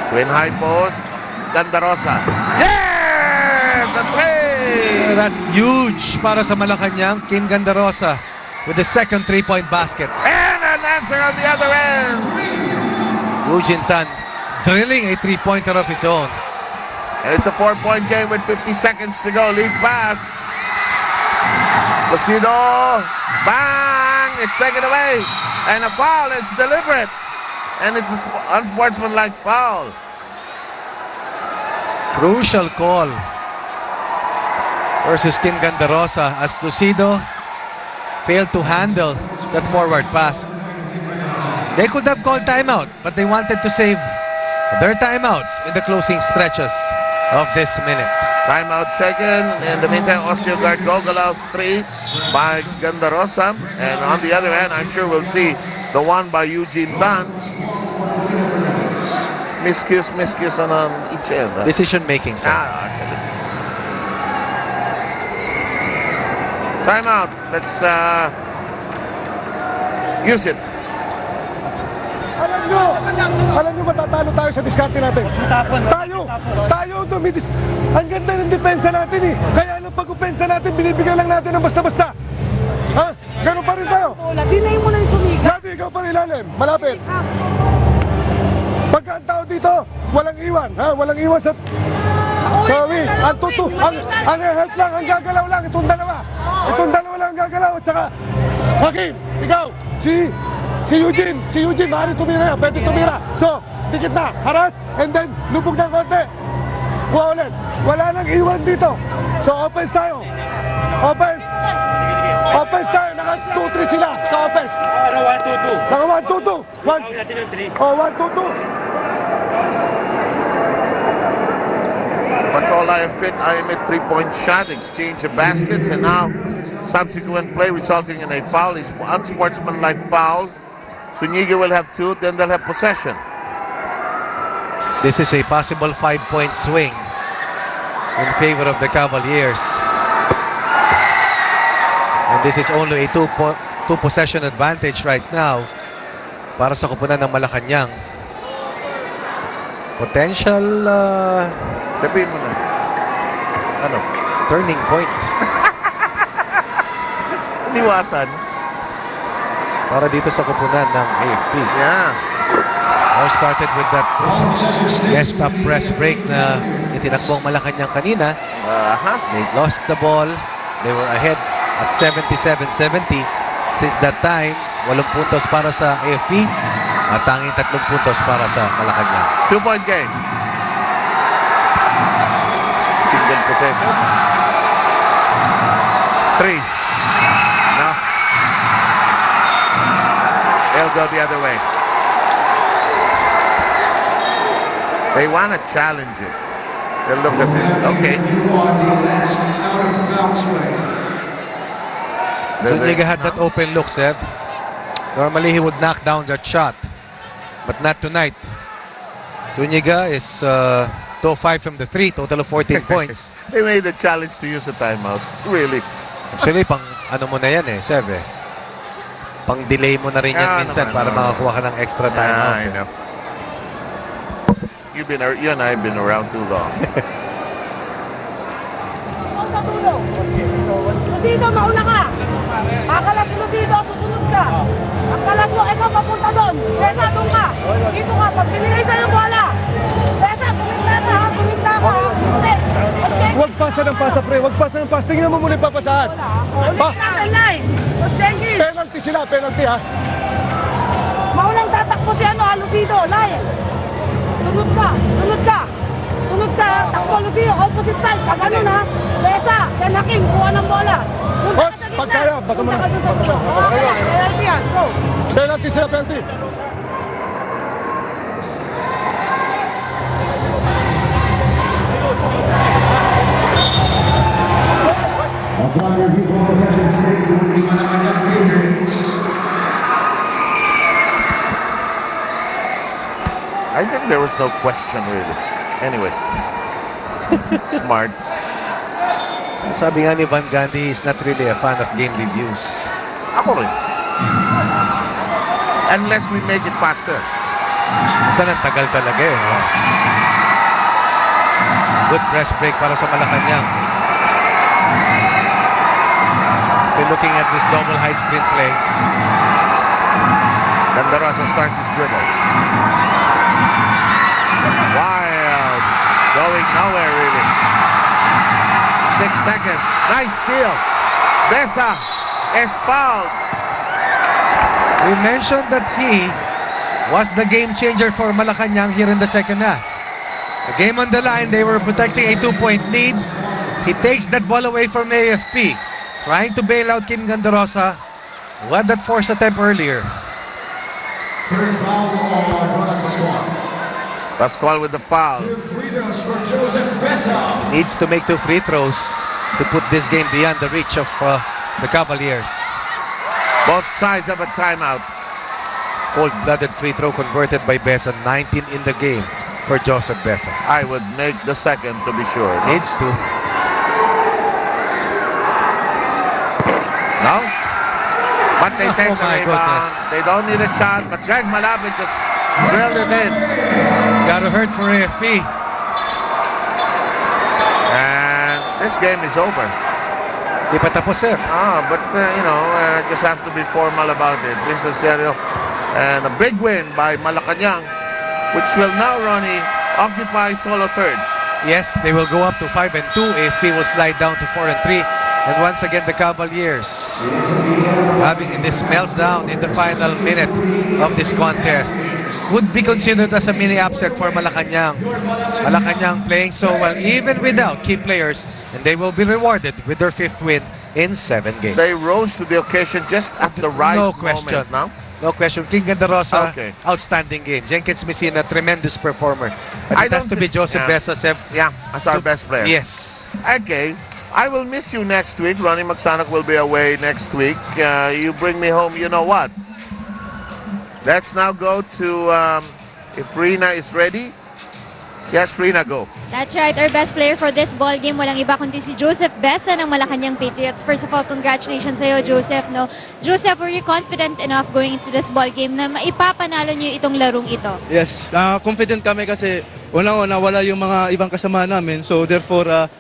Twin high post. Gandarosa. Yes! A play! That's huge para sa Malacañang. Kim Gandarosa with the second 3-point basket. And an answer on the other end. Eugene Tan drilling a 3-pointer of his own. And it's a 4-point game with 50 seconds to go. Lead pass. Lucido, bang! It's taken away. And a foul, it's deliberate. And it's an unsportsmanlike foul. Crucial call versus King Gandarosa as Lucido failed to handle that forward pass. They could have called timeout, but they wanted to save their timeouts in the closing stretches of this minute. Timeout taken. In the meantime, Osteogard Gogolaw 3 by Gandarosa. And on the other hand, I'm sure we'll see the one by Eugene Tan. Miscues on each end. Decision making, sir. Actually. Timeout. Let's use it. Alam nyo, matatalo tayo sa diskarte natin. Tayo dumidis. Ang ganda ng depensa natin eh. Kaya lang pag-upensa natin, binibigyan lang natin ng basta-basta. Ha? Ganun pa rin tayo. Dinay mo na yung sumiga. Lati, ikaw pa rin ilalim. Malapit. Pagka ang tao dito, walang iwan. Ha? Walang iwan sa... Sabi, ang help lang, ang gagalaw lang, itong dalawa. Itong dalawa lang ang gagalaw. At saka, Hakim, ikaw, si Eugene, maaari tumira yan, pwede tumira. So, dikit na, haras, and then lubog ng konti. Kuha ulit. Wala nang iwan dito. So, offense tayo. Offense tayo. Naka 2-3 sila sa offense. Naka 1-2-2. 1-2-2. 1-2-2. Control IMT 3-point shot, exchange of baskets, and now subsequent play resulting in a foul is unsportsmanlike foul. Zuniga will have 2, then they'll have possession. This is a possible 5-point swing in favor of the Cavaliers. And this is only a 2-possession advantage right now para sa koponan ng Malacañang. Potential... Sabihin mo na. Ano? Turning point. Niwasan. Para dito sa koponan ng AFP. Yeah. All started with that stop press break na itinakbong Malacañang kanina. They lost the ball. They were ahead at 77-70. Since that time, 8 puntos para sa AFP at tanging 3 puntos para sa Malacañang. 2-point game. Single possession. 3. No. They'll go the other way. They want to challenge it. They'll look at it. Okay. Zuniga had that open look, Seb. Normally he would knock down that shot, but not tonight. Zuniga is 2-5 from the 3, total of 14 points. They made a challenge to use a timeout. Really. Actually, pang ano mo na yan eh, Seb eh. Pang delay mo na rin yan minsan para makakuha ka ng extra timeout. I know. You and I have been around too long. Lucido, mauna ka. Akalat si Lucido, susunod ka. Akalat mo, ikaw papunta doon. Pesa, doon ka. Dito ka, pag binigay sa'yo yung bola. Pesa, kuminta ka, ha? Kuminta ka, ha? Huwag pasa ng pasa, pre. Huwag pasa ng pasa. Tingnan mo muna yung papasahan. Ulit natin, live. Penalty sila, penalty, ha? Maulang tatakbo si Lucido, live. Sunod ka, sunod ka. Sunod ka, takbo Lucido, opposite side. Pag ano na, Pesa, then Hakim, kuha ng bola. Coach, pagkaya, bato mo na. Penalty yan, go. Penalty sila, penalty. I think there was no question really. Anyway. Smarts. Sabi nga ni Van Gandhi, is not really a fan of game reviews. Ako rin. Unless we make it faster. Kasi ang tagal talaga eh. No? Good press break para sa Malacañang. Still looking at this double high screen play. Gandarosa starts his dribble. Wild. Going nowhere really. 6 seconds. Nice steal. Besa is fouled. We mentioned that he was the game changer for Malacañang here in the second half. The game on the line, they were protecting a 2-point lead. He takes that ball away from AFP, trying to bail out Kim Gandarosa, who had that forced attempt earlier. Third foul on Pascual. Pascual with the foul. 2 free throws for Joseph Besa. Needs to make 2 free throws to put this game beyond the reach of the Cavaliers. Both sides have a timeout. Cold-blooded free throw converted by Besa. 19 in the game for Joseph Besa. I would make the second to be sure. Needs to. No? But they take Oh the my rebound. goodness. They don't need a shot, but Greg Malapit just drilled it in. It's gotta hurt for AFP. And this game is over. Di pa tapos, sir. But you know, just have to be formal about it. This is serio. And a big win by Malacañang, which will now, Ronnie, occupy solo third. Yes, they will go up to 5-2. AFP will slide down to 4-3. And once again, the Cavaliers having this meltdown in the final minute of this contest would be considered as a mini upset for Malacañang. Malacañang playing so well even without key players, and they will be rewarded with their 5th win in 7 games. They rose to the occasion just at the right moment. No question. King Gandarosa, Okay. outstanding game. Jenkins Messina, tremendous performer. But it has to be Joseph Besa, Seb. Yeah, as our best player. Yes. Okay. I will miss you next week. Ronnie Magsanak will be away next week. You bring me home, you know what? Let's now go to, if Rina is ready. Yes, Rina, go. That's right. Our best player for this ball game, walang iba kundi si Joseph Besa ng Malacañang Patriots. First of all, congratulations sa'yo, Joseph. No? Joseph, were you confident enough going into this ball game na maipapanalo niyo itong larong ito? Yes, confident kami kasi unang-una wala yung mga ibang kasama namin. So therefore,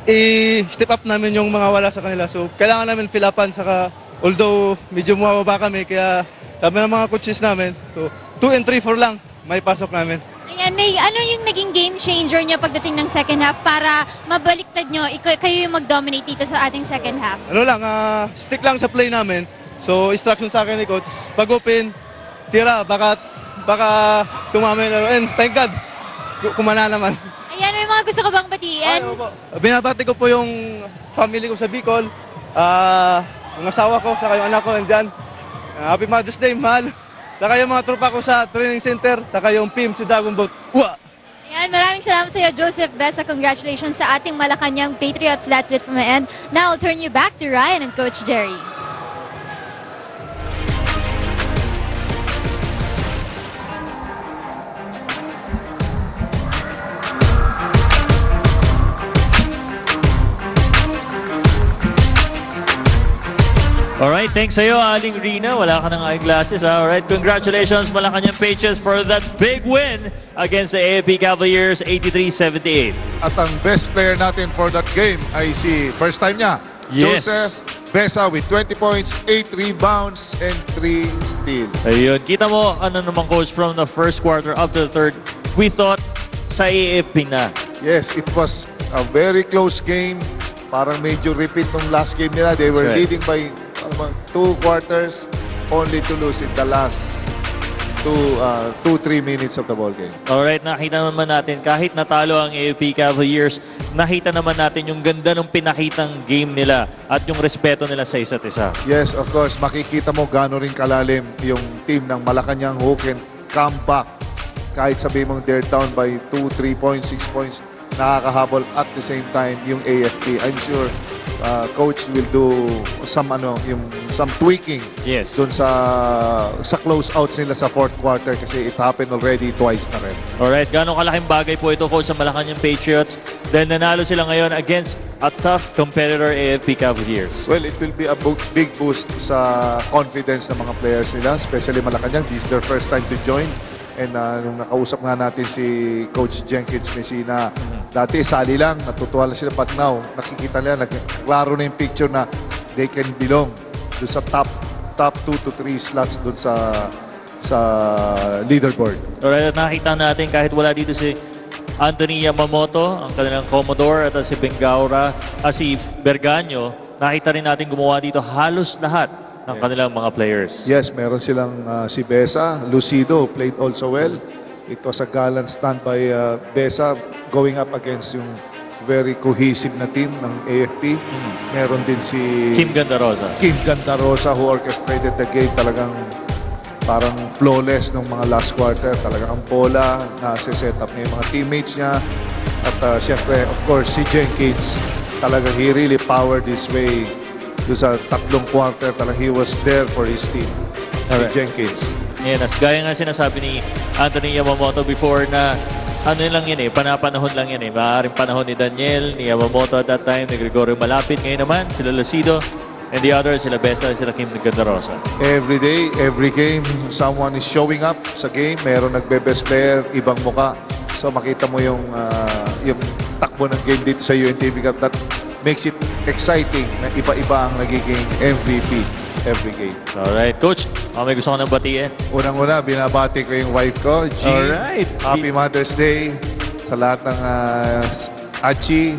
i-step up namin yung mga wala sa kanila. So kailangan namin fill upan. Saka, although medyo mababa kami, kaya sabi ng mga coaches namin, so 2 and 3, 4 lang, may pasok namin. Ayan, ano yung naging game changer niya pagdating ng second half para mabaliktad nyo, kayo yung mag-dominate dito sa ating second half? Ano lang, stick lang sa play namin. So instruction sa akin ni coach, pag-open, tira, baka tumamin. And thank God, kumana naman. Ayan, may mga gusto ka bang batiin? Binabati ko po yung family ko sa Bicol, yung asawa ko, saka yung anak ko nandyan. Happy Mother's Day, mahal. Saka yung mga tropa ko sa training center, saka yung PIM si Dragon Boat. Ayan, maraming salamat sa iyo, Joseph Besa. Congratulations sa ating Malacañang Patriots. That's it from my end. Now, I'll turn you back to Ryan and Coach Jerry. Alright, thanks sa'yo, Aling Rina. Wala ka ng eyeglasses, ha? Alright, congratulations, Malacañang Patriots, for that big win against the AFP Cavaliers, 83-78. At ang best player natin for that game ay si first time niya, Yes. Joseph Besa with 20 points, 8 rebounds, and 3 steals. Ayun, kita mo, ano naman, Coach, from the first quarter up to the third, we thought sa AFP na. Yes, it was a very close game. Parang medyo repeat nung last game nila. They were right. leading by 2 quarters, only to lose in the last 2-3 minutes of the ball game. Alright, nakita naman natin, kahit natalo ang AFP Cavaliers, nakita naman natin yung ganda ng pinakitang game nila at yung respeto nila sa isa't isa. Yes, of course, makikita mo gano'n rin kalalim yung team ng Malacañang who can come back. Kahit sabihin mong they're down by 2, 3 points, 6 points, nakakahabol at the same time yung AFP. I'm sure coach will do some tweaking dun sa close outs nila sa fourth quarter kasi it happened already twice na rin. Alright, gano'ng kalaking bagay po ito, Coach, sa Malacañang Patriots. Then nanalo sila ngayon against a tough competitor, AFP Cavaliers. Well, it will be a big boost sa confidence ng mga players nila, especially Malacañang. This is their first time to join. And nung nakausap nga natin si Coach Jenkins Messina, dati sali lang, natutuwa lang sila. But now, nakikita nila, klaro na yung picture na they can belong doon sa top 2 to 3 slots doon sa leaderboard. Alright, at nakita natin kahit wala dito si Anthony Yamamoto, ang kanilang Commodore, at si Bengaura, si Berganyo, nakita rin natin gumawa dito halos lahat ng kanilang mga players. Yes, meron silang si Besa, Lucido played also well. It was a gallant stand by Besa going up against yung very cohesive na team ng AFP. Meron din si Kim Gandarosa. Kim Gandarosa who orchestrated the game. Talagang parang flawless nung mga last quarter. Talagang ang bola, nasa-set up niya yung mga teammates niya. At siyempre, of course, si Jenkins. Talagang he really powered his way doon sa tatlong quarter. Talagang he was there for his team. Si Jenkins. Yan, gaya nga sinasabi ni Anthony Yamamoto before na ano lang yan panapanahon lang yan Maaaring panahon ni Daniel, ni Yamamoto at that time, ni Gregorio Malapit. Ngayon naman, sila Lucido. And the others, sila Besa, sila Kim Gandarosa. Every day, every game, someone is showing up sa game. Meron nagbe-best player, ibang muka. So makita mo yung takbo ng game dito sa UNTV Cup. That makes it exciting na iba-iba ang nagiging MVP every game. Alright, Coach, may gusto ko nang batiin. Unang-una, binabati ko yung wife ko, G. Alright. Happy Mother's Day sa lahat ng Achi,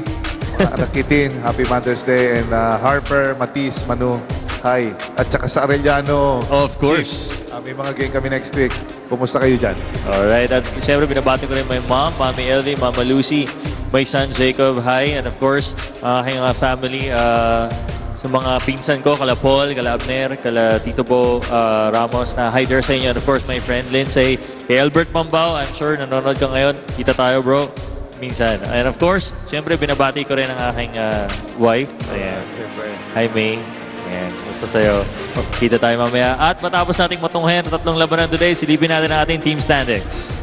Rakitin, Happy Mother's Day, and Harper, Matis, Manu, hi. At saka sa Arellano. Of course. May mga game kami next week. Kumusta kayo dyan? Alright, at siyempre binabati ko rin my mom, Mami Ellie, Mama Lucy, my son Jacob, hi, and of course, aking family, sa mga pinsan ko, kala Paul, kala Abner, kala Tito Bo Ramos, na hi there sa inyo. And of course, my friend Lindsay, kay Albert Pambao, I'm sure nanonood ka ngayon. Kita tayo, bro. Minsan. And of course, siyempre, binabati ko rin ang aking wife. Ayan. Hi, May. Ayan. Basta sa'yo. Kita tayo mamaya. At matapos nating matunghayan ang tatlong labanan today, silipin natin ang ating team standings.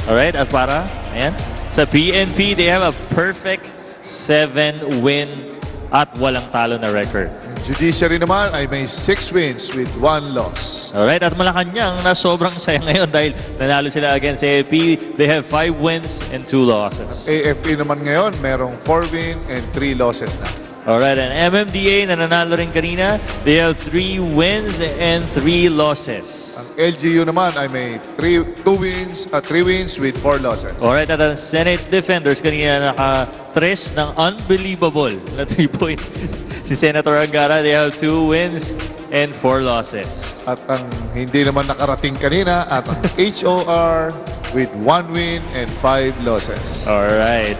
Alright, at para, ayan, sa PNP, they have a perfect 7-win at walang talo na record. Judiciary naman ay may 6 wins with 1 loss. Alright, at Malacañang na sobrang saya ngayon dahil nanalo sila against AFP. They have 5 wins and 2 losses. AFP naman ngayon, merong 4 win and 3 losses na. Alright, and MMDA na nanalo rin kanina, they have 3 wins and 3 losses. Ang LGU naman ay may 3 wins with 4 losses. Alright, at ang Senate Defenders kanina naka-3 ng unbelievable na 3-point. Si Senator Angara, they have 2 wins and 4 losses. At ang hindi naman nakarating kanina, at ang HOR with 1 win and 5 losses. Alright.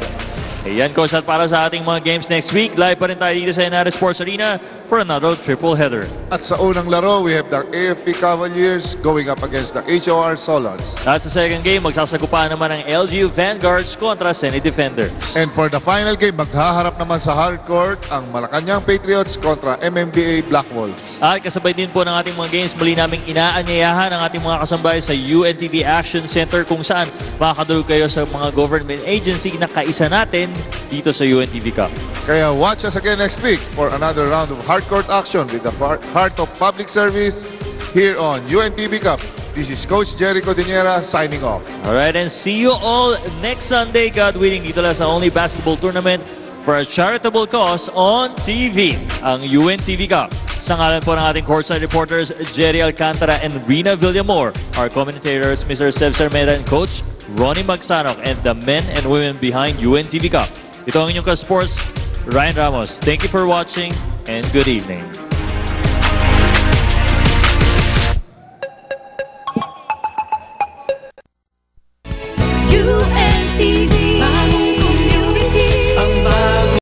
Ayan, Coach, at para sa ating mga games next week, live pa rin tayo dito sa Ynares Sports Arena for another triple header. At sa unang laro, we have the AFP Cavaliers going up against the HOR Solons. At sa second game, magsasagupaan naman ang LGU Vanguards kontra Senate Defenders. And for the final game, maghaharap naman sa hard court ang Malacañang Patriots kontra MMDA Black Wolves. At kasabay din po ng ating mga games, muli naming inaanyayahan ang ating mga kasambay sa UNTV Action Center kung saan makakadulog kayo sa mga government agency na kaisa natin dito sa UNTV Cup. Kaya watch us again next week for another round of hardcourt action with the heart of public service here on UNTV Cup. This is Coach Jericho Diniera signing off. Alright, and see you all next Sunday, God willing, dito lang sa only basketball tournament for a charitable cause on TV, ang UNTV Cup. Sa ngalan po ng ating courtside reporters, Jerry Alcantara and Rina Villamor, our commentators, Mr. Sev Sarmeda and Coach Ronnie Magsanok, and the men and women behind UNTV Cup. Ito ang inyong ka-sports, Ryan Ramos. Thank you for watching and good evening.